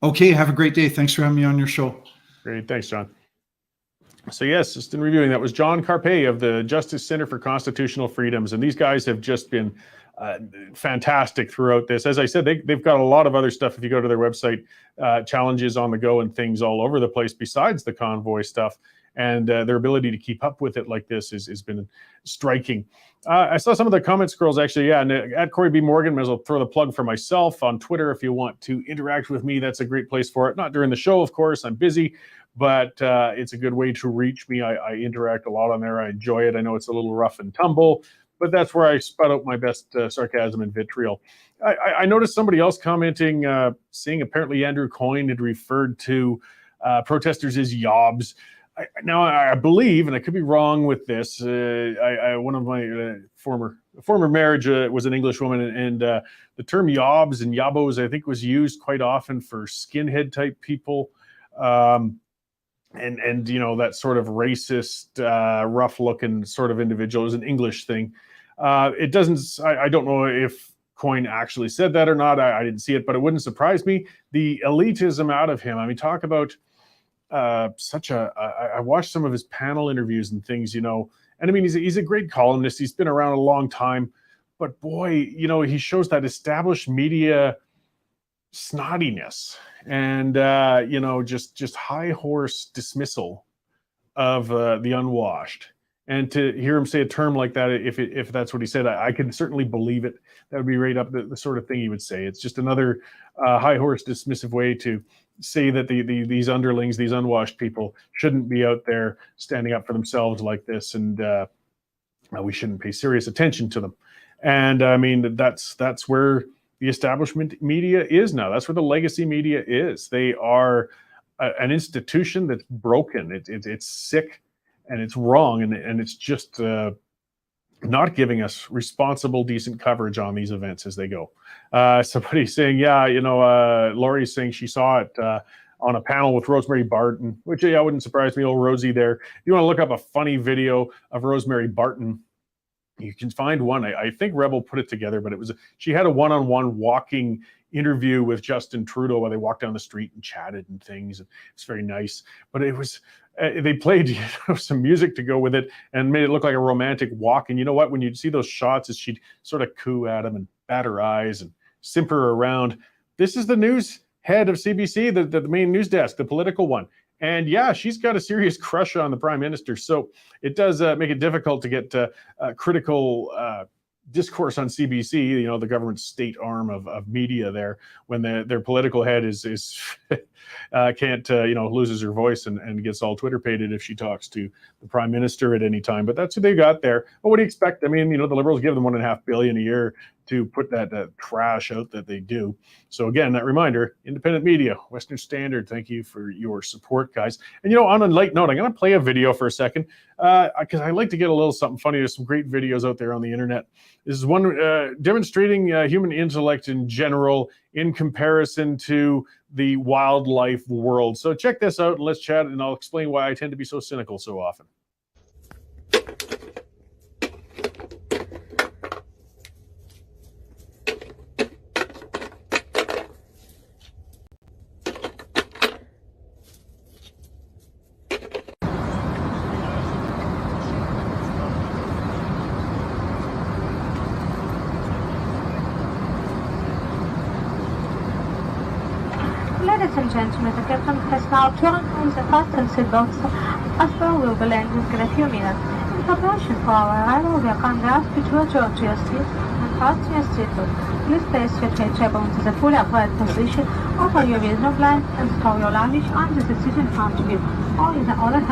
Okay, have a great day. Thanks for having me on your show. Great. Thanks, John. So yes, just in reviewing, that was John Carpay of the Justice Center for Constitutional Freedoms, and these guys have just been fantastic throughout this. As I said, they've got a lot of other stuff. If you go to their website, challenges on the go and things all over the place besides the convoy stuff, and their ability to keep up with it like this has been striking. I saw some of the comment scrolls actually. Yeah, and at Cory B. Morgan, as I'll throw the plug for myself on Twitter. If you want to interact with me, that's a great place for it. Not during the show, of course. I'm busy, but it's a good way to reach me. I interact a lot on there. I enjoy it. I know it's a little rough and tumble, but that's where I spout out my best sarcasm and vitriol. I noticed somebody else commenting, saying apparently Andrew Coyne had referred to protesters as yobs. I believe, and I could be wrong with this, one of my former marriage was an English woman, and the term yobs and yabos, I think, was used quite often for skinhead type people. and that sort of racist, rough-looking sort of individual is an English thing. It doesn't. I don't know if Coyne actually said that or not. I didn't see it, but it wouldn't surprise me. The elitism out of him. I mean, talk about I watched some of his panel interviews and things, and I mean, he's a great columnist. He's been around a long time, but boy, he shows that established media snottiness and just high horse dismissal of the unwashed. And to hear him say a term like that, if that's what he said, I can certainly believe it. That would be right up the sort of thing he would say. It's just another high horse dismissive way to say that these underlings, these unwashed people, shouldn't be out there standing up for themselves like this, and we shouldn't pay serious attention to them. And I mean, that's where the establishment media is now. That's where the legacy media is. They are an institution that's broken. It's sick and it's wrong, and it's just not giving us responsible, decent coverage on these events as they go. Somebody's saying, Laurie's saying she saw it on a panel with Rosemary Barton, which wouldn't surprise me. Old Rosie there. If you want to look up a funny video of Rosemary Barton, you can find one. I think Rebel put it together, but she had a one-on-one walking interview with Justin Trudeau while they walked down the street and chatted and things. It's very nice, but it was they played some music to go with it and made it look like a romantic walk. And you know what? When you'd see those shots, as she'd sort of coo at him and bat her eyes and simper around. This is the news head of CBC, the main news desk, the political one. And yeah, she's got a serious crush on the Prime Minister. So it does make it difficult to get critical discourse on CBC, the government's state arm of media there, when their political head is can't loses her voice and gets all Twitter-pated if she talks to the Prime Minister at any time. But that's who they got there. But what do you expect? I mean, the Liberals give them $1.5 billion a year to put that trash out that they do. So again, that reminder, independent media, Western Standard, thank you for your support, guys. And on a light note, I'm going to play a video for a second because I like to get a little something funny. There's some great videos out there on the internet. This is one demonstrating human intellect in general in comparison to the wildlife world. So check this out and let's chat, and I'll explain why I tend to be so cynical so often. Ladies and gentlemen, the captain has now turned on the fasten seatbelts as well will be landing in a few minutes. In preparation for our arrival, we are kindly asked you to adjourn to your seats and fasten your seatbelt. Please place your tray table into the fully upright position, open your window blind, and store your luggage under the seat in front of you, or in the other hand.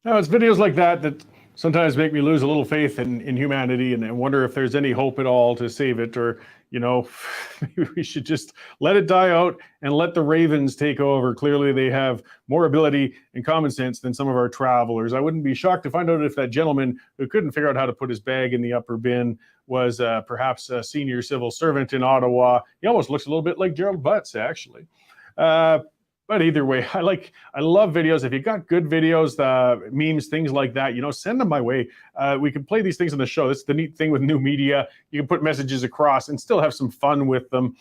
Now, it's videos like that sometimes make me lose a little faith in humanity and wonder if there's any hope at all to save it, or maybe we should just let it die out and let the ravens take over. Clearly, they have more ability and common sense than some of our travelers. I wouldn't be shocked to find out if that gentleman who couldn't figure out how to put his bag in the upper bin was perhaps a senior civil servant in Ottawa. He almost looks a little bit like Gerald Butts, actually. But either way, I love videos. If you got good videos, memes, things like that, send them my way. We can play these things on the show. That's the neat thing with new media. You can put messages across and still have some fun with them.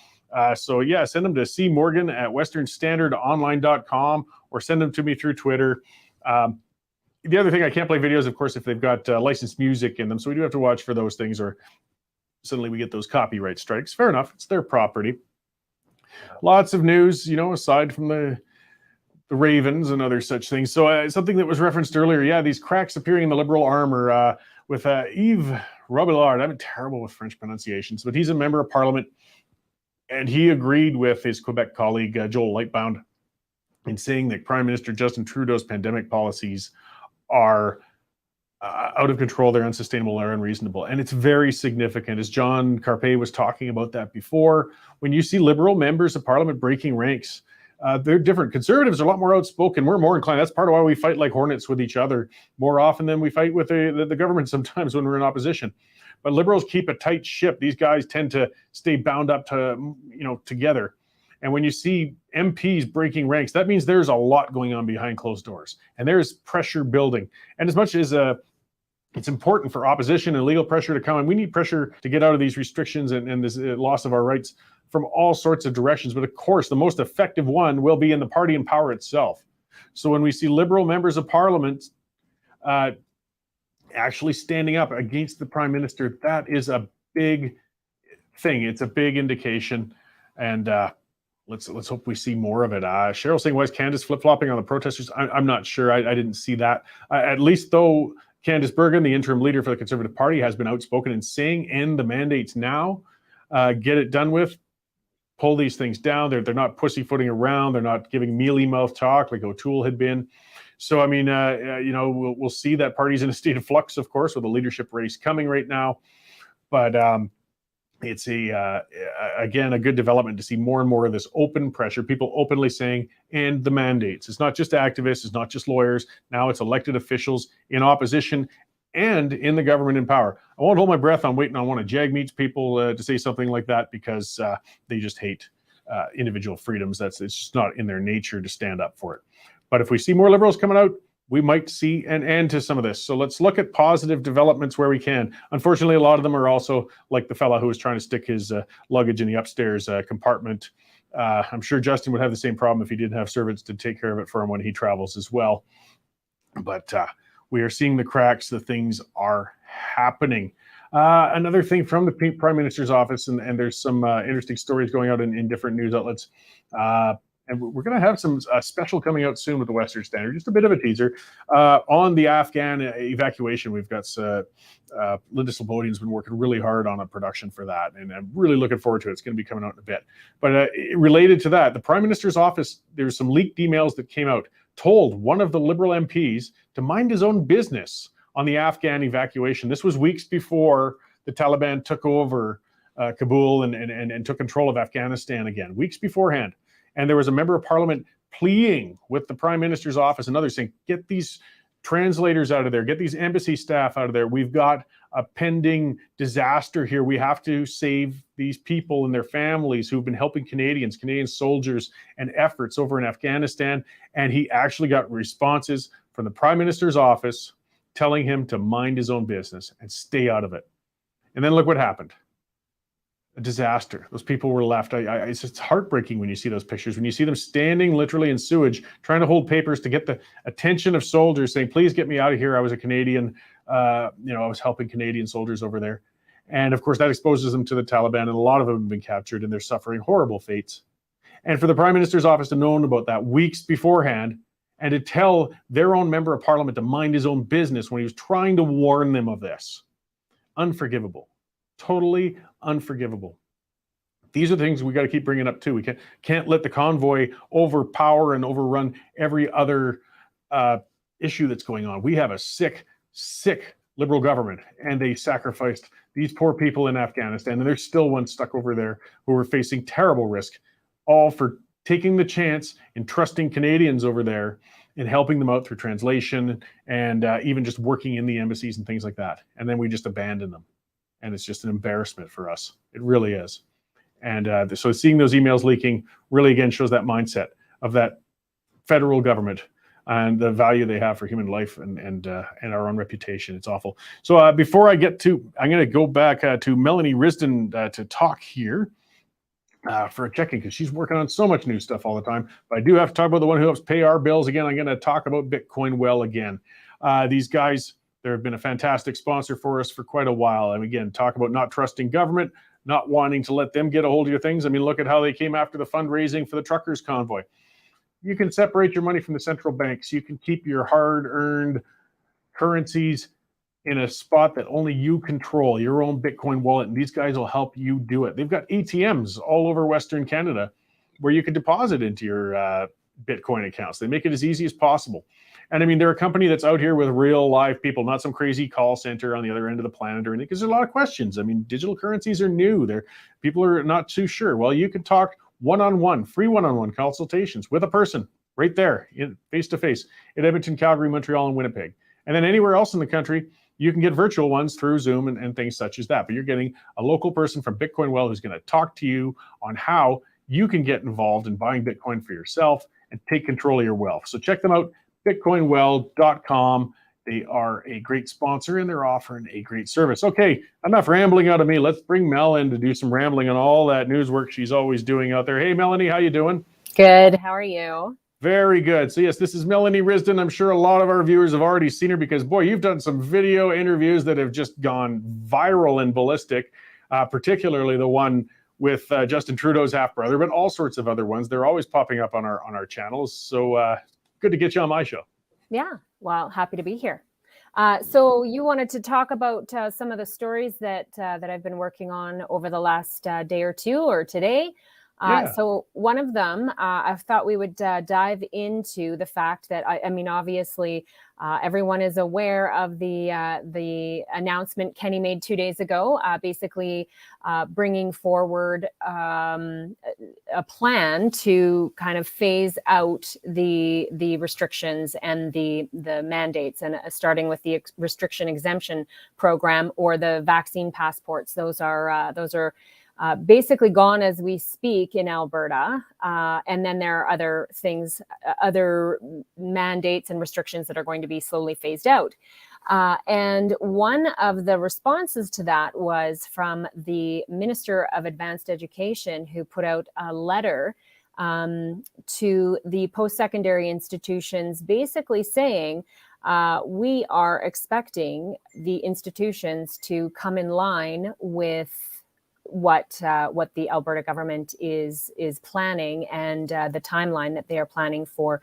So yeah, send them to cmorgan@westernstandardonline.com or send them to me through Twitter. The other thing, I can't play videos, of course, if they've got licensed music in them. So we do have to watch for those things, or suddenly we get those copyright strikes. Fair enough. It's their property. Lots of news, aside from the ravens and other such things. So something that was referenced earlier, these cracks appearing in the Liberal armor with Yves Robillard. I'm terrible with French pronunciations, but he's a member of Parliament, and he agreed with his Quebec colleague, Joel Lightbound, in saying that Prime Minister Justin Trudeau's pandemic policies are out of control, they're unsustainable, they're unreasonable. And it's very significant. As John Carpay was talking about that before, when you see Liberal members of Parliament breaking ranks, they're different. Conservatives are a lot more outspoken. We're more inclined. That's part of why we fight like hornets with each other more often than we fight with the government sometimes when we're in opposition. But Liberals keep a tight ship. These guys tend to stay bound up to, together. And when you see MPs breaking ranks, that means there's a lot going on behind closed doors, and there's pressure building. And as much as it's important for opposition and legal pressure to come, and we need pressure to get out of these restrictions and this loss of our rights from all sorts of directions. But of course, the most effective one will be in the party in power itself. So when we see Liberal members of Parliament actually standing up against the Prime Minister, that is a big thing. It's a big indication, and let's hope we see more of it. Cheryl saying, why is Candace flip-flopping on the protesters? I'm not sure. I didn't see that. At least though, Candace Bergen, the interim leader for the Conservative Party, has been outspoken in saying, end the mandates now, get it done with, pull these things down. They're not pussyfooting around. They're not giving mealy-mouthed talk like O'Toole had been. So, I mean, we'll see that party's in a state of flux, of course, with a leadership race coming right now. But it's again, a good development to see more and more of this open pressure, people openly saying, end the mandates. It's not just activists, it's not just lawyers. Now it's elected officials in opposition and in the government in power. I won't hold my breath on waiting on one of Jagmeet's people to say something like that, because they just hate individual freedoms. It's just not in their nature to stand up for it. But if we see more Liberals coming out, we might see an end to some of this. So let's look at positive developments where we can. Unfortunately, a lot of them are also like the fella who was trying to stick his luggage in the upstairs compartment. I'm sure Justin would have the same problem if he didn't have servants to take care of it for him when he travels as well. But we are seeing the cracks. The things are happening. Another thing from the Prime Minister's office, and there's some interesting stories going out in different news outlets. And we're going to have some special coming out soon with the Western Standard. Just a bit of a teaser on the Afghan evacuation. We've got Linda Slobodian's been working really hard on a production for that, and I'm really looking forward to it. It's going to be coming out in a bit. But related to that, the Prime Minister's office, there's some leaked emails that came out, told one of the Liberal MPs to mind his own business on the Afghan evacuation. This was weeks before the Taliban took over Kabul and took control of Afghanistan again, weeks beforehand. And there was a member of Parliament pleading with the Prime Minister's office and others saying, get these translators out of there, get these embassy staff out of there. We've got a pending disaster here. We have to save these people and their families who've been helping Canadian soldiers and efforts over in Afghanistan. And he actually got responses from the Prime Minister's office telling him to mind his own business and stay out of it. And then look what happened. A disaster. Those people were left. It's just heartbreaking when you see those pictures, when you see them standing literally in sewage, trying to hold papers to get the attention of soldiers saying, please get me out of here. I was a Canadian, I was helping Canadian soldiers over there. And of course that exposes them to the Taliban, and a lot of them have been captured and they're suffering horrible fates. And for the Prime Minister's office to know about that weeks beforehand and to tell their own member of Parliament to mind his own business when he was trying to warn them of this. Unforgivable. Totally unforgivable. These are the things we got to keep bringing up too. We can't let the convoy overpower and overrun every other issue that's going on. We have a sick Liberal government, and they sacrificed these poor people in Afghanistan, and there's still one stuck over there who are facing terrible risk, all for taking the chance and trusting Canadians over there and helping them out through translation and even just working in the embassies and things like that. And then we just abandon them. And it's just an embarrassment for us. It really is. And so seeing those emails leaking really, again, shows that mindset of that federal government and the value they have for human life and our own reputation. It's awful. So before I get to, I'm going to go back to Melanie Risdon to talk here for a check-in, because she's working on so much new stuff all the time. But I do have to talk about the one who helps pay our bills. Again, I'm going to talk about Bitcoin Well again. These guys, they've been a fantastic sponsor for us for quite a while. And again, talk about not trusting government, not wanting to let them get a hold of your things. I mean, look at how they came after the fundraising for the truckers convoy. You can separate your money from the central banks. You can keep your hard-earned currencies in a spot that only you control, your own Bitcoin wallet, and these guys will help you do it. They've got ATMs all over Western Canada where you can deposit into your Bitcoin accounts. They make it as easy as possible. And I mean, they're a company that's out here with real live people, not some crazy call center on the other end of the planet or anything, because there's a lot of questions. I mean, digital currencies are new. People are not too sure. Well, you can talk one-on-one, free one-on-one consultations with a person right there, face-to-face in Edmonton, Calgary, Montreal, and Winnipeg. And then anywhere else in the country, you can get virtual ones through Zoom and things such as that. But you're getting a local person from Bitcoin Well who's going to talk to you on how you can get involved in buying Bitcoin for yourself and take control of your wealth. So check them out, bitcoinwell.com. They are a great sponsor and they're offering a great service. Okay, enough rambling out of me. Let's bring Mel in to do some rambling on all that news work she's always doing out there. Hey, Melanie, how you doing? Good. How are you? Very good. So yes, this is Melanie Risdon. I'm sure a lot of our viewers have already seen her because, boy, you've done some video interviews that have just gone viral and ballistic, particularly the one with Justin Trudeau's half-brother, but all sorts of other ones. They're always popping up on our channels. So good to get you on my show. Yeah. Well, happy to be here. So you wanted to talk about some of the stories that I've been working on over the last day or two or today. So one of them, I thought we would dive into the fact that, I mean, obviously, everyone is aware of the announcement Kenny made 2 days ago, basically bringing forward a plan to kind of phase out the restrictions and the mandates, and starting with the restriction exemption program or the vaccine passports. Those are basically gone as we speak in Alberta. And then there are other things, other mandates and restrictions that are going to be slowly phased out. And one of the responses to that was from the Minister of Advanced Education, who put out a letter to the post-secondary institutions, basically saying, we are expecting the institutions to come in line with what the Alberta government is planning, and the timeline that they are planning for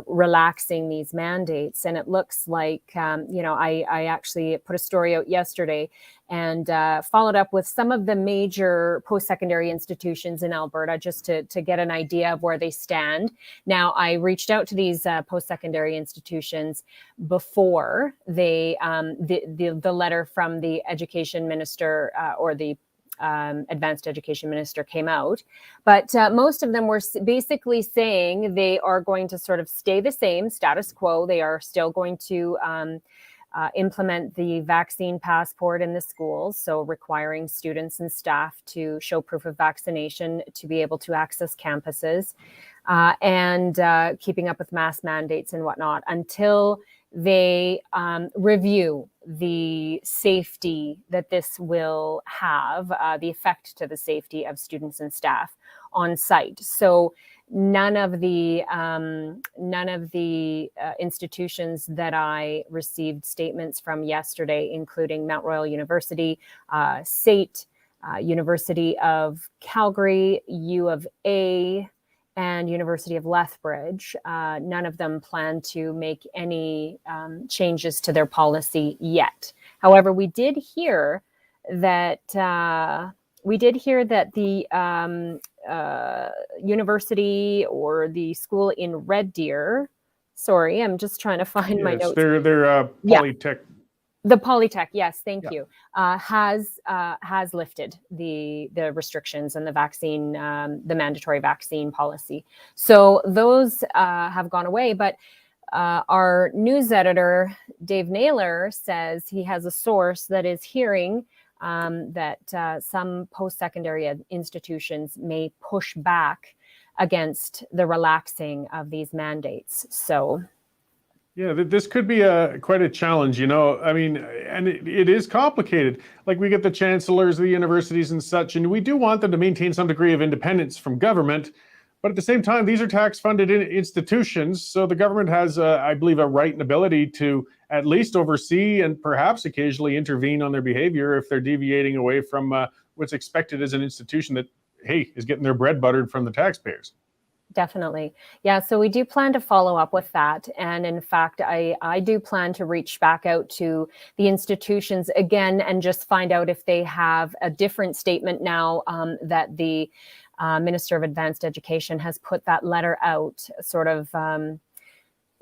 relaxing these mandates. And it looks like, I actually put a story out yesterday and followed up with some of the major post-secondary institutions in Alberta just to get an idea of where they stand. Now, I reached out to these post-secondary institutions before they the letter from the education minister or the advanced education minister came out, but most of them were basically saying they are going to sort of stay the same status quo. They are still going to implement the vaccine passport in the schools, so requiring students and staff to show proof of vaccination to be able to access campuses, and keeping up with mask mandates and whatnot until they review the safety that this will have, the effect to the safety of students and staff on site. So none of the institutions that I received statements from yesterday, including Mount Royal University, SAIT, University of Calgary, U of A, and University of Lethbridge, none of them plan to make any changes to their policy yet. However, we did hear that the university or the school in Red Deer, sorry, I'm just trying to find my notes. They're Polytech. The Polytech, yes, thank you, has lifted the restrictions and the vaccine, the mandatory vaccine policy. So those have gone away. But our news editor, Dave Naylor, says he has a source that is hearing that some post-secondary institutions may push back against the relaxing of these mandates. So. Yeah, this could be quite a challenge, I mean, and it is complicated. Like, we get the chancellors of the universities and such, and we do want them to maintain some degree of independence from government. But at the same time, these are tax-funded institutions. So the government has, I believe, a right and ability to at least oversee and perhaps occasionally intervene on their behavior if they're deviating away from what's expected as an institution that, hey, is getting their bread buttered from the taxpayers. Definitely. Yeah, so we do plan to follow up with that. And in fact, I do plan to reach back out to the institutions again and just find out if they have a different statement now that the Minister of Advanced Education has put that letter out, sort of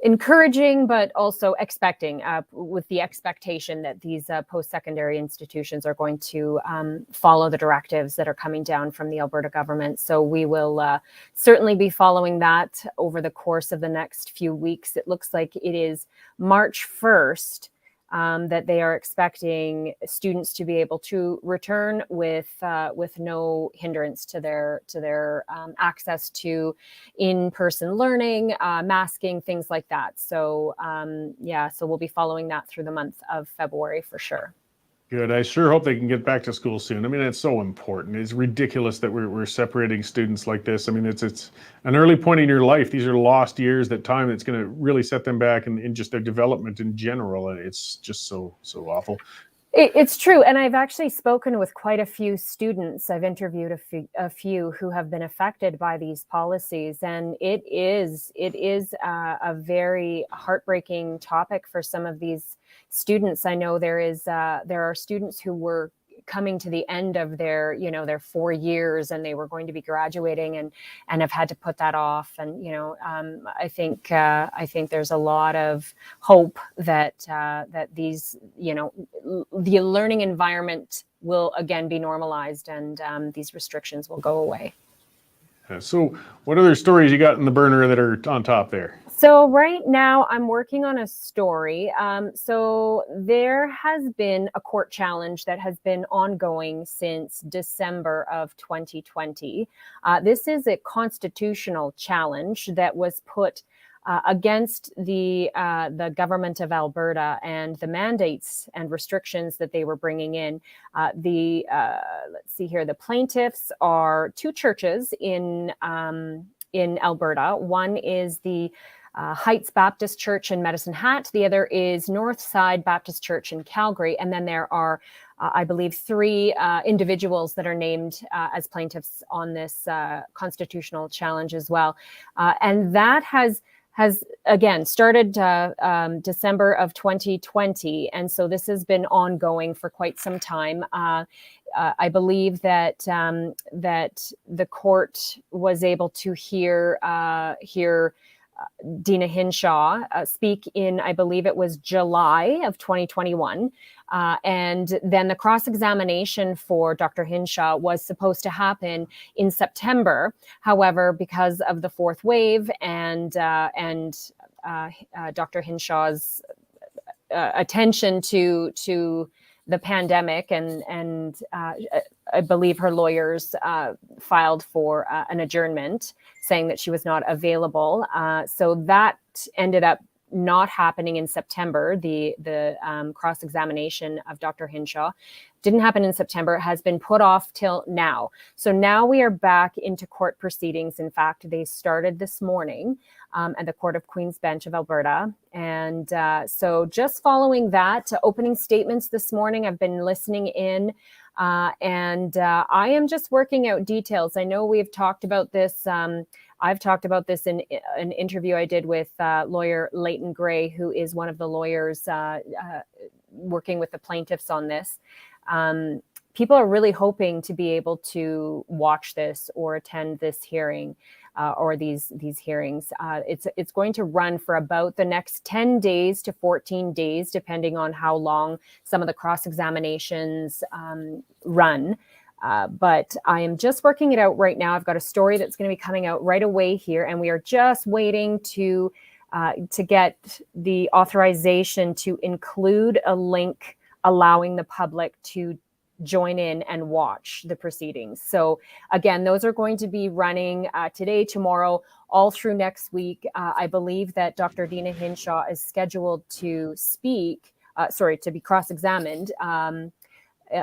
encouraging, but also expecting, with the expectation that these post-secondary institutions are going to follow the directives that are coming down from the Alberta government. So we will certainly be following that over the course of the next few weeks. It looks like it is March 1st that they are expecting students to be able to return with no hindrance to their access to in-person learning, masking, things like that. So so we'll be following that through the month of February for sure. Good. I sure hope they can get back to school soon. I mean, it's so important. It's ridiculous that we're separating students like this. I mean, it's an early point in your life. These are lost years, that time that's going to really set them back in just their development in general. And it's just so awful. It's true. And I've actually spoken with quite a few students. I've interviewed a few who have been affected by these policies. And it is a very heartbreaking topic for some of these students. I know there are students who were coming to the end of their 4 years, and they were going to be graduating and have had to put that off. And I think there's a lot of hope that these the learning environment will again be normalized, and these restrictions will go away. So what other stories you got in the burner that are on top there? So right now I'm working on a story. So there has been a court challenge that has been ongoing since December of 2020. This is a constitutional challenge that was put against the government of Alberta and the mandates and restrictions that they were bringing in. Let's see here. The plaintiffs are two churches in Alberta. One is the Heights Baptist Church in Medicine Hat. The other is Northside Baptist Church in Calgary. And then there are, I believe, three individuals that are named as plaintiffs on this constitutional challenge as well. And that has again started December of 2020. And so this has been ongoing for quite some time. I believe that the court was able to hear Dina Hinshaw speak in, I believe it was July of 2021. And then the cross-examination for Dr. Hinshaw was supposed to happen in September. However, because of the fourth wave and Dr. Hinshaw's attention to the pandemic, and I believe her lawyers filed for an adjournment, saying that she was not available. So that ended up not happening in September. The cross-examination of Dr. Hinshaw didn't happen in September. It has been put off till now. So now we are back into court proceedings. In fact, they started this morning at the Court of Queen's Bench of Alberta. And so just following that, opening statements this morning, I've been listening in. And I am just working out details. I know we've talked about this. I've talked about this in an interview I did with lawyer Leighton Gray, who is one of the lawyers working with the plaintiffs on this. People are really hoping to be able to watch this or attend this hearing or these hearings. It's going to run for about the next 10 days to 14 days, depending on how long some of the cross-examinations run. But I am just working it out right now. I've got a story that's going to be coming out right away here, and we are just waiting to get the authorization to include a link allowing the public to join in and watch the proceedings. So again, those are going to be running today, tomorrow, all through next week. I believe that Dr. Dina Hinshaw is scheduled to to be cross-examined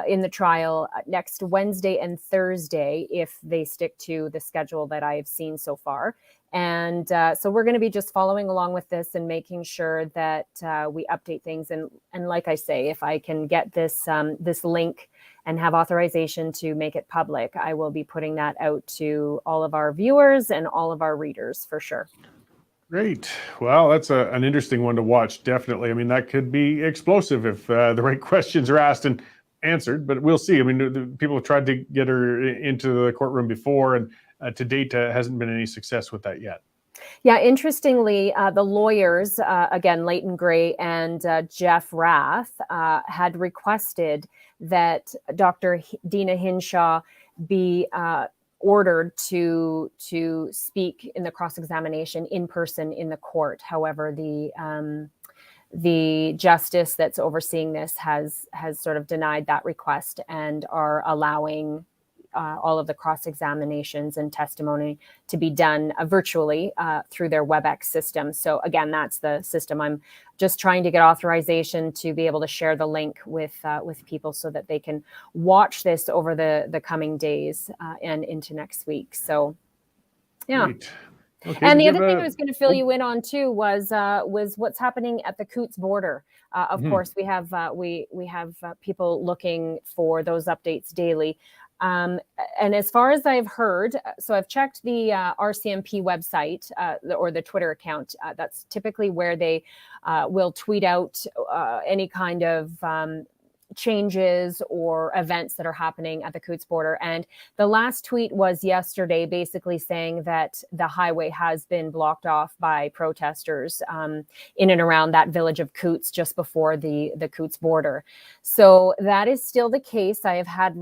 in the trial next Wednesday and Thursday, if they stick to the schedule that I've seen so far. And so we're going to be just following along with this and making sure that we update things. And like I say, if I can get this link and have authorization to make it public, I will be putting that out to all of our viewers and all of our readers for sure. Great. Well, that's an interesting one to watch. Definitely. I mean, that could be explosive if the right questions are asked and answered, but we'll see. I mean, the people have tried to get her into the courtroom before, and to date hasn't been any success with that yet. Yeah, interestingly, the lawyers, again, Leighton Gray and Jeff Rath, had requested that Dr. Dina Hinshaw be ordered to speak in the cross-examination in person in the court. However, the justice that's overseeing this has sort of denied that request and are allowing all of the cross-examinations and testimony to be done virtually through their WebEx system. So again, that's the system. I'm just trying to get authorization to be able to share the link with people so that they can watch this over the coming days and into next week. So, yeah. Great. Okay, and the other thing I was going to fill you in on too was what's happening at the Coutts border. Of course, we have people looking for those updates daily. And as far as I've heard, so I've checked the RCMP website or the Twitter account. That's typically where they will tweet out any kind of changes or events that are happening at the Coutts border. And the last tweet was yesterday, basically saying that the highway has been blocked off by protesters in and around that village of Coutts just before the Coutts border. So that is still the case. I have had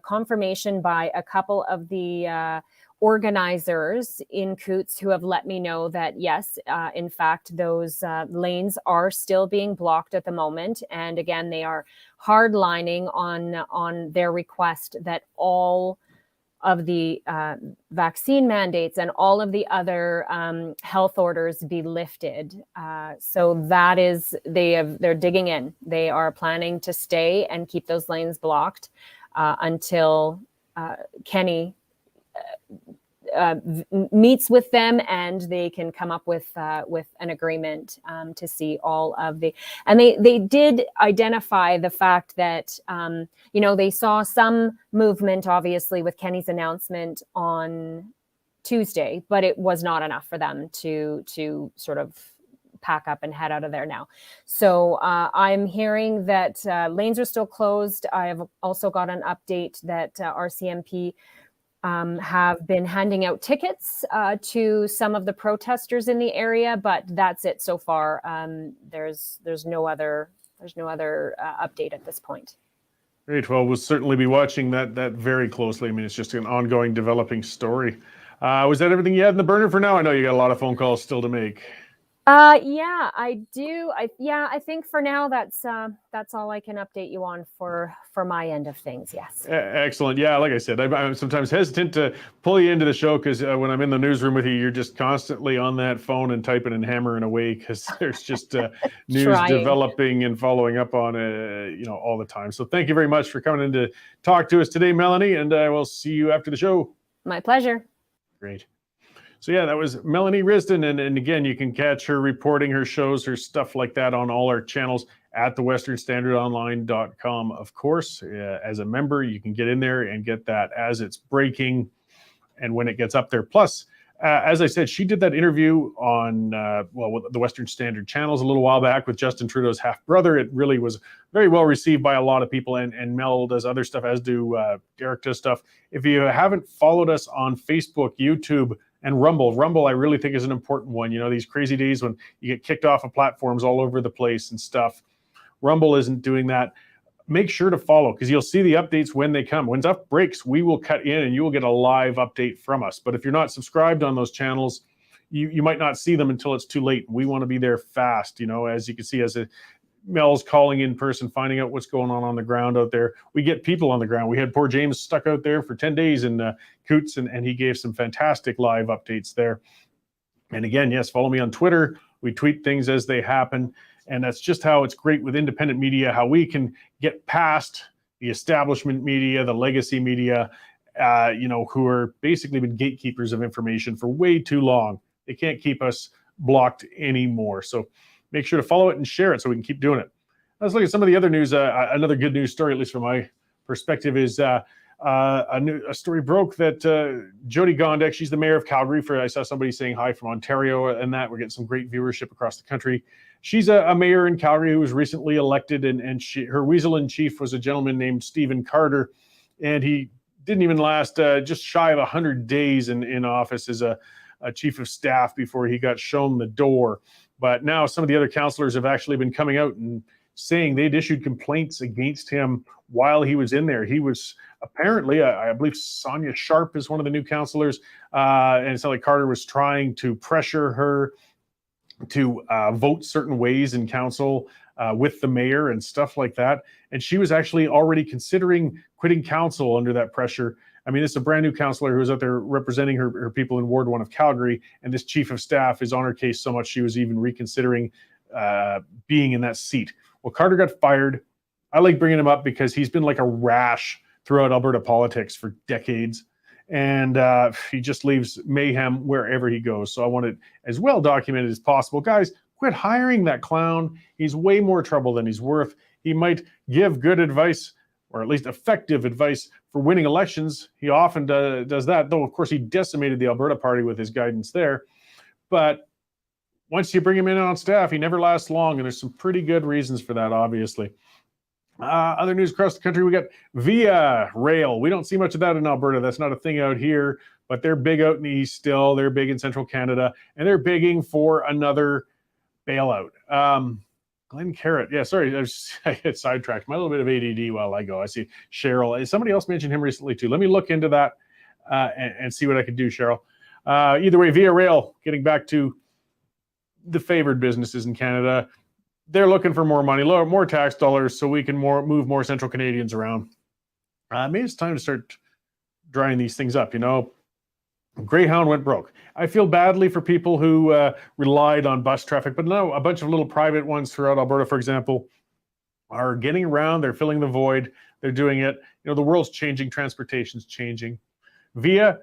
confirmation by a couple of the organizers in Coutts who have let me know that yes, in fact, those lanes are still being blocked at the moment. And again, they are hardlining on their request that all of the vaccine mandates and all of the other health orders be lifted. So that is, they're digging in. They are planning to stay and keep those lanes blocked until Kenny meets with them and they can come up with an agreement to see all of the, and they did identify the fact that they saw some movement obviously with Kenny's announcement on Tuesday, but it was not enough for them to sort of pack up and head out of there now. So I'm hearing that lanes are still closed. I have also got an update that RCMP have been handing out tickets to some of the protesters in the area, but that's it so far. There's no other update at this point. Great. Well, we'll certainly be watching that very closely. I mean, it's just an ongoing developing story. Was that everything you had in the burner for now? I know you got a lot of phone calls still to make. Yeah, I do. I think for now that's all I can update you on for my end of things. Yes. Excellent. Yeah, like I said, I'm sometimes hesitant to pull you into the show because when I'm in the newsroom with you, you're just constantly on that phone and typing and hammering away because there's just news developing and following up on all the time. So thank you very much for coming in to talk to us today, Melanie, and I will see you after the show. My pleasure. Great. So yeah, that was Melanie Risdon. And again, you can catch her reporting her shows, her stuff like that on all our channels at thewesternstandardonline.com. Of course, as a member, you can get in there and get that as it's breaking and when it gets up there. Plus, as I said, she did that interview on, with the Western Standard channels a little while back with Justin Trudeau's half-brother. It really was very well received by a lot of people, and Mel does other stuff, as do Derek does stuff. If you haven't followed us on Facebook, YouTube, and Rumble, I really think is an important one. You know, these crazy days when you get kicked off of platforms all over the place and stuff. Rumble isn't doing that. Make sure to follow because you'll see the updates when they come. When stuff breaks, we will cut in and you will get a live update from us. But if you're not subscribed on those channels, you might not see them until it's too late. We want to be there fast. You know, as you can see, Mel's calling in person, finding out what's going on the ground out there. We get people on the ground. We had poor James stuck out there for 10 days in Coutts, and he gave some fantastic live updates there. And again, yes, follow me on Twitter. We tweet things as they happen. And that's just how it's great with independent media, how we can get past the establishment media, the legacy media, who are basically been gatekeepers of information for way too long. They can't keep us blocked anymore. So make sure to follow it and share it so we can keep doing it. Let's look at some of the other news. Another good news story, at least from my perspective, is a story broke that Jyoti Gondek, she's the mayor of Calgary. I saw somebody saying hi from Ontario, and that we're getting some great viewership across the country. She's a mayor in Calgary who was recently elected, and her weasel in chief was a gentleman named Stephen Carter, and he didn't even last just shy of 100 days in office as a chief of staff before he got shown the door. But now some of the other councillors have actually been coming out and saying they'd issued complaints against him while he was in there. He was apparently, I believe Sonia Sharp is one of the new councillors, and it's not like Carter was trying to pressure her to vote certain ways in council with the mayor and stuff like that. And she was actually already considering quitting council under that pressure. I mean, this is a brand new councillor who was out there representing her people in Ward 1 of Calgary, and this chief of staff is on her case so much she was even reconsidering being in that seat. Well, Carter got fired. I like bringing him up because he's been like a rash throughout Alberta politics for decades. And he just leaves mayhem wherever he goes. So I want it as well documented as possible. Guys, quit hiring that clown. He's way more trouble than he's worth. He might give good advice, or at least effective advice for winning elections. He often does that, though, of course, he decimated the Alberta Party with his guidance there. But once you bring him in on staff, he never lasts long, and there's some pretty good reasons for that, obviously. Other news across the country, we got Via Rail. We don't see much of that in Alberta. That's not a thing out here, but they're big out in the east still. They're big in central Canada, and they're bigging for another bailout. Glenn Carrot. Yeah, sorry, I get sidetracked. My little bit of ADD while I go. I see Cheryl. Somebody else mentioned him recently too. Let me look into that and see what I can do, Cheryl. Either way, Via Rail, getting back to the favored businesses in Canada. They're looking for more money, more tax dollars, so we can move more Central Canadians around. Maybe it's time to start drying these things up. You know, Greyhound went broke. I feel badly for people who relied on bus traffic, but no, a bunch of little private ones throughout Alberta, for example, are getting around. They're filling the void. They're doing it. You know, the world's changing. Transportation's changing. Via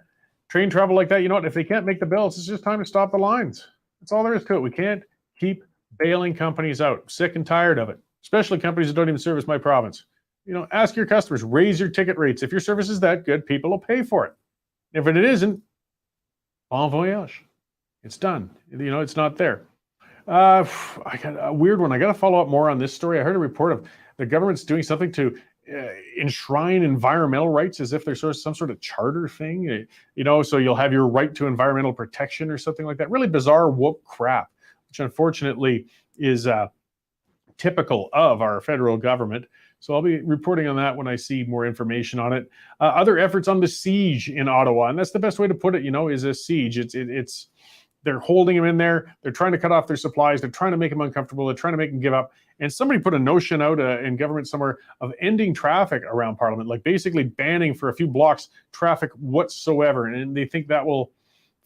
train travel like that, you know what? If they can't make the bills, it's just time to stop the lines. That's all there is to it. We can't keep bailing companies out. I'm sick and tired of it, especially companies that don't even service my province. You know, ask your customers, raise your ticket rates. If your service is that good, people will pay for it. If it isn't, bon voyage. It's done. You know, it's not there. I got a weird one. I got to follow up more on this story. I heard a report of the government's doing something to enshrine environmental rights as if there's some sort of charter thing, you know, so you'll have your right to environmental protection or something like that. Really bizarre woke crap, which unfortunately is typical of our federal government. So I'll be reporting on that when I see more information on it. Other efforts on the siege in Ottawa, and that's the best way to put it, you know, is a siege. It's they're holding them in there. They're trying to cut off their supplies. They're trying to make them uncomfortable. They're trying to make them give up. And somebody put a notion out in government somewhere of ending traffic around Parliament, like basically banning for a few blocks traffic whatsoever. And they think that will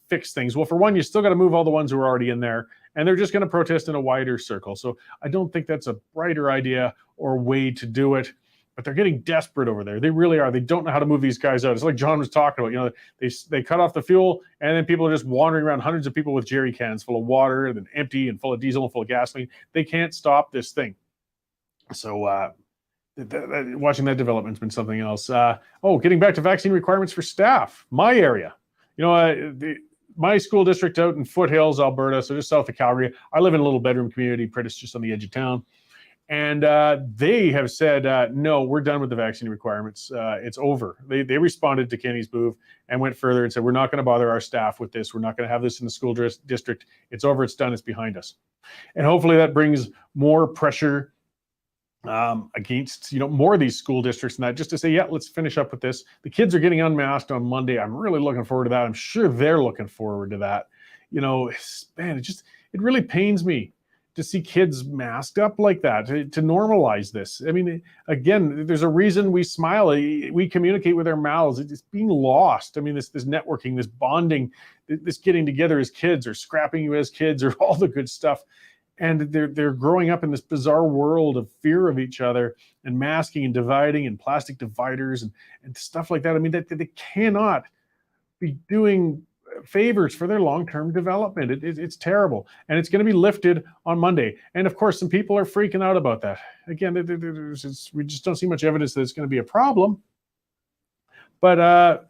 fix things. Well, for one, you still got to move all the ones who are already in there, and they're just going to protest in a wider circle. So I don't think that's a brighter idea or way to do it, but they're getting desperate over there. They really are. They don't know how to move these guys out. It's like John was talking about, you know, they cut off the fuel, and then people are just wandering around, hundreds of people with jerry cans full of water and then empty and full of diesel and full of gasoline. They can't stop this thing. So watching that development's been something else. Getting back to vaccine requirements for staff. My area, you know, my school district out in Foothills, Alberta, so just south of Calgary. I live in a little bedroom community, Prentice, just on the edge of town. And they have said, no, we're done with the vaccine requirements. It's over. They responded to Kenny's move and went further and said, we're not going to bother our staff with this. We're not going to have this in the school district. It's over. It's done. It's behind us. And hopefully that brings more pressure against, you know, more of these school districts and that, just to say, yeah, let's finish up with this. The kids are getting unmasked on Monday. I'm really looking forward to that. I'm sure they're looking forward to that. You know, man, it really pains me to see kids masked up like that, to normalize this. I mean, again, there's a reason we smile. We communicate with our mouths. It's being lost. I mean, this networking, this bonding, this getting together as kids, or scrapping you as kids, or all the good stuff. And they're growing up in this bizarre world of fear of each other, and masking and dividing and plastic dividers and stuff like that. I mean, they cannot be doing favors for their long-term development. It's terrible. And it's going to be lifted on Monday. And of course, some people are freaking out about that. Again, we just don't see much evidence that it's going to be a problem. But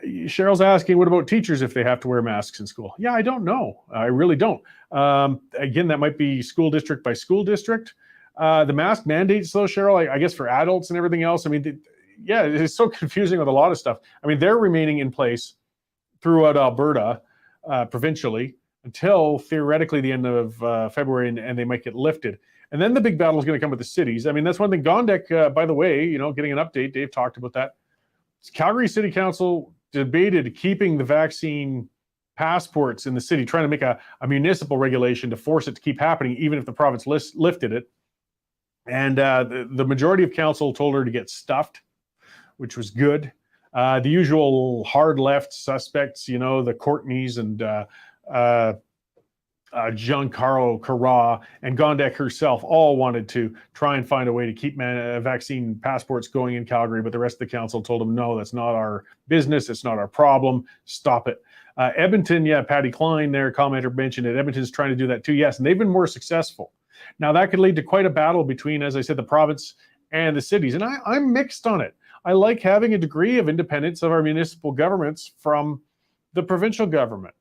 Cheryl's asking, what about teachers if they have to wear masks in school? Yeah, I don't know. I really don't. Again, that might be school district by school district. The mask mandates, though, Cheryl, I guess for adults and everything else, I mean, it's so confusing with a lot of stuff. I mean, they're remaining in place throughout Alberta, provincially, until theoretically the end of February, and they might get lifted. And then the big battle is going to come with the cities. I mean, that's one thing. Gondek, by the way, you know, getting an update, Dave talked about that. Calgary City Council debated keeping the vaccine passports in the city, trying to make a municipal regulation to force it to keep happening, even if the province lifted it. And the majority of council told her to get stuffed, which was good. The usual hard left suspects, the Courtneys and John Carpay and Gondek herself all wanted to try and find a way to keep vaccine passports going in Calgary, but the rest of the council told them, no, that's not our business. It's not our problem. Stop it. Edmonton, Patty Klein, their commenter, mentioned it. Edmonton's trying to do that too, yes, and they've been more successful. Now, that could lead to quite a battle between, as I said, the province and the cities, and I'm mixed on it. I like having a degree of independence of our municipal governments from the provincial government.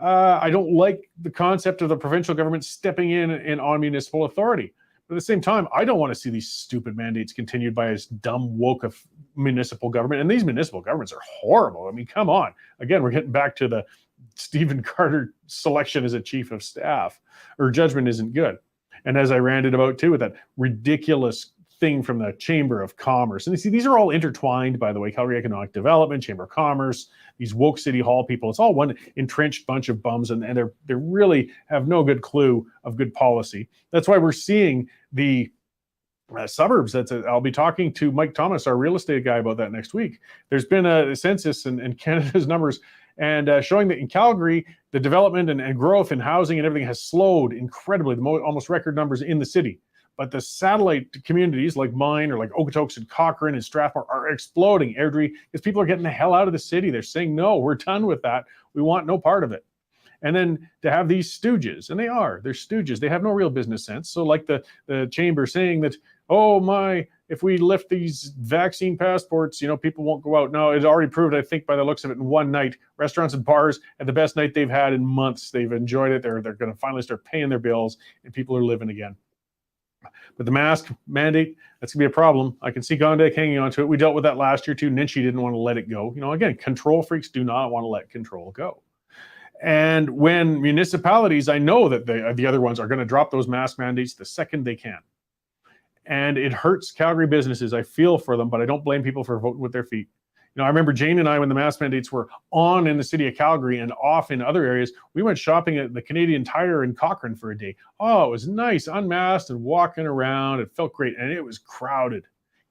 I don't like the concept of the provincial government stepping in on municipal authority. But at the same time, I don't want to see these stupid mandates continued by this dumb woke of municipal government. And these municipal governments are horrible. I mean, come on. Again, we're getting back to the Stephen Carter selection as a chief of staff. Her judgment isn't good. And as I ranted about too, with that ridiculous thing from the Chamber of Commerce. And you see, these are all intertwined, by the way, Calgary Economic Development, Chamber of Commerce, these woke City Hall people. It's all one entrenched bunch of bums, and they really have no good clue of good policy. That's why we're seeing the suburbs. I'll be talking to Mike Thomas, our real estate guy, about that next week. There's been a census and Canada's numbers and showing that in Calgary, the development and growth in housing and everything has slowed incredibly, almost record numbers in the city. But the satellite communities like mine or like Okotoks and Cochrane and Strathmore are exploding, Airdrie, because people are getting the hell out of the city. They're saying, no, we're done with that. We want no part of it. And then to have these stooges, and they're stooges. They have no real business sense. So like the chamber saying that, oh my, if we lift these vaccine passports, people won't go out. No, it's already proved, I think, by the looks of it, in one night. Restaurants and bars had the best night they've had in months. They've enjoyed it. They're going to finally start paying their bills, and people are living again. But the mask mandate, that's going to be a problem. I can see Gondek hanging on to it. We dealt with that last year too. Nenshi didn't want to let it go. Again, control freaks do not want to let control go. And when municipalities, I know that the other ones are going to drop those mask mandates the second they can. And it hurts Calgary businesses. I feel for them, but I don't blame people for voting with their feet. I remember Jane and I, when the mask mandates were on in the city of Calgary and off in other areas, we went shopping at the Canadian Tire in Cochrane for a day. Oh, it was nice, unmasked and walking around. It felt great. And it was crowded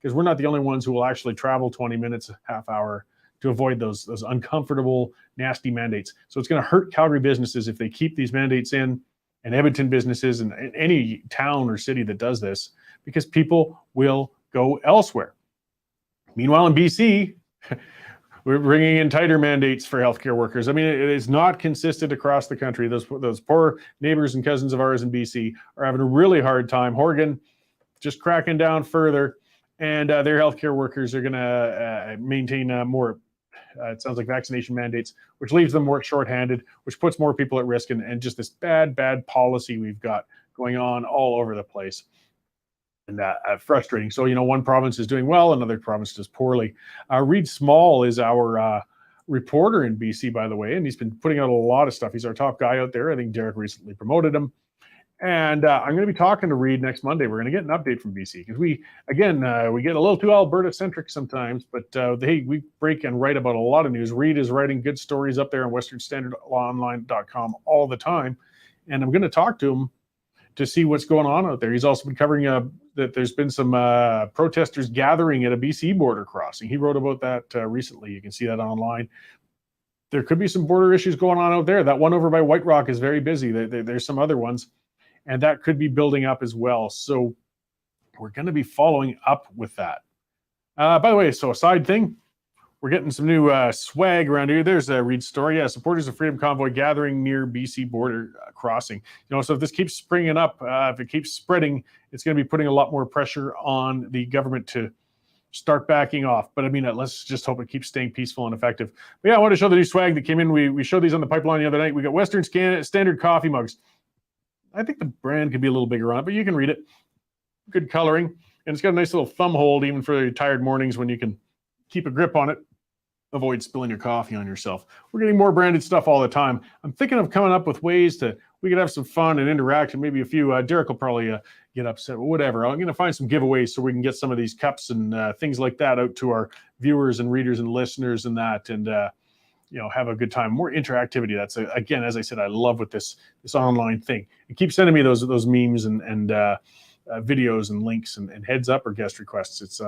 because we're not the only ones who will actually travel 20 minutes, half hour to avoid those uncomfortable, nasty mandates. So it's going to hurt Calgary businesses if they keep these mandates in, and Edmonton businesses and any town or city that does this, because people will go elsewhere. Meanwhile, in BC, we're bringing in tighter mandates for healthcare workers. I mean, it is not consistent across the country. Those poor neighbors and cousins of ours in BC are having a really hard time. Oregon just cracking down further, and their healthcare workers are going to maintain more, it sounds like, vaccination mandates, which leaves them more shorthanded, which puts more people at risk, and just this bad policy we've got going on all over the place. And frustrating. So, one province is doing well, another province does poorly. Reid Small is our reporter in BC, by the way, and he's been putting out a lot of stuff. He's our top guy out there. I think Derek recently promoted him. And I'm going to be talking to Reid next Monday. We're going to get an update from BC because we get a little too Alberta-centric sometimes, but we break and write about a lot of news. Reid is writing good stories up there on westernstandardonline.com all the time. And I'm going to talk to him to see what's going on out there. He's also been covering that there's been some protesters gathering at a BC border crossing. He wrote about that recently. You can see that online. There could be some border issues going on out there. That one over by White Rock is very busy. There's some other ones, and that could be building up as well. So we're going to be following up with that. By the way, so a side thing, we're getting some new swag around here. There's a Reid story. Yeah, supporters of Freedom Convoy gathering near BC border crossing. So if this keeps springing up, if it keeps spreading, it's going to be putting a lot more pressure on the government to start backing off. But I mean, let's just hope it keeps staying peaceful and effective. But yeah, I want to show the new swag that came in. We showed these on the pipeline the other night. We got Western Standard coffee mugs. I think the brand could be a little bigger on it, but you can read it. Good coloring. And it's got a nice little thumb hold, even for your tired mornings when you can keep a grip on it. Avoid spilling your coffee on yourself. We're getting more branded stuff all the time. I'm thinking of coming up with ways we could have some fun and interaction. Maybe a few. Derek will probably get upset, but whatever. I'm going to find some giveaways so we can get some of these cups and things like that out to our viewers and readers and listeners and that. And have a good time, more interactivity. That's again, as I said, I love with this online thing. And keep sending me those memes and videos and links and heads up or guest requests.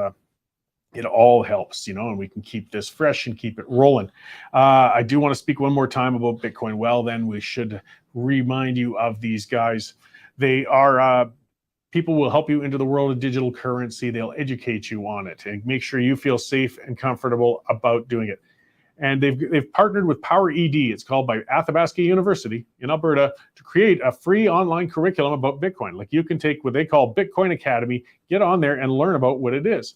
It all helps, and we can keep this fresh and keep it rolling. I do want to speak one more time about Bitcoin. Well, then we should remind you of these guys. They are people will help you into the world of digital currency. They'll educate you on it and make sure you feel safe and comfortable about doing it. And they've partnered with Power ED. It's called by Athabasca University in Alberta to create a free online curriculum about Bitcoin. Like you can take what they call Bitcoin Academy, get on there and learn about what it is.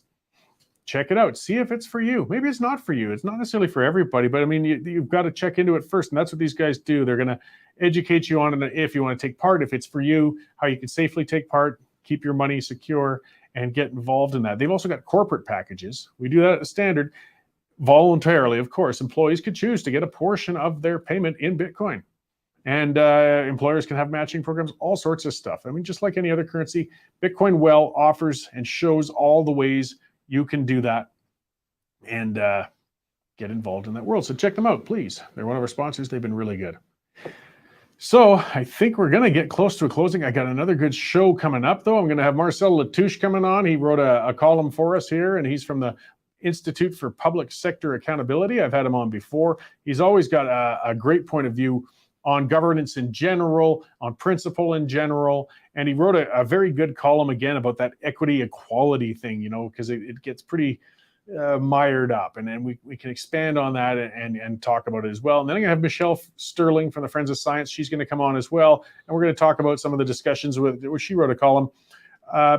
Check it out. See if it's for you. Maybe it's not for you. It's not necessarily for everybody, but I mean, you've got to check into it first. And that's what these guys do. They're going to educate you on it if you want to take part, if it's for you, how you can safely take part, keep your money secure, and get involved in that. They've also got corporate packages. We do that at the Standard. Voluntarily, of course, employees could choose to get a portion of their payment in Bitcoin. And employers can have matching programs, all sorts of stuff. I mean, just like any other currency, Bitcoin Well offers and shows all the ways you can do that and get involved in that world. So check them out, please. They're one of our sponsors. They've been really good. So I think we're going to get close to a closing. I got another good show coming up, though. I'm going to have Marcel Latouche coming on. He wrote a column for us here, and he's from the Institute for Public Sector Accountability. I've had him on before. He's always got a great point of view on governance in general, on principle in general. And he wrote a very good column again about that equity equality thing, because it gets pretty mired up. And then we can expand on that and talk about it as well. And then I'm going to have Michelle Sterling from the Friends of Science. She's going to come on as well. And we're going to talk about some of the discussions where she wrote a column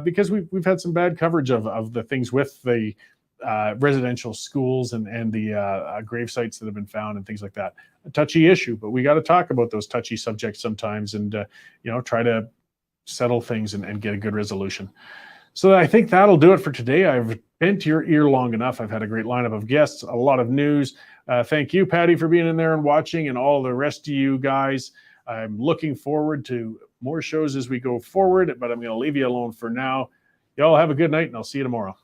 because we've had some bad coverage of the things with the residential schools and the grave sites that have been found and things like that. A touchy issue, but we got to talk about those touchy subjects sometimes and, try to settle things and get a good resolution. So I think that'll do it for today. I've been to your ear long enough. I've had a great lineup of guests, a lot of news. Thank you, Patty, for being in there and watching, and all the rest of you guys. I'm looking forward to more shows as we go forward, but I'm going to leave you alone for now. Y'all have a good night, and I'll see you tomorrow.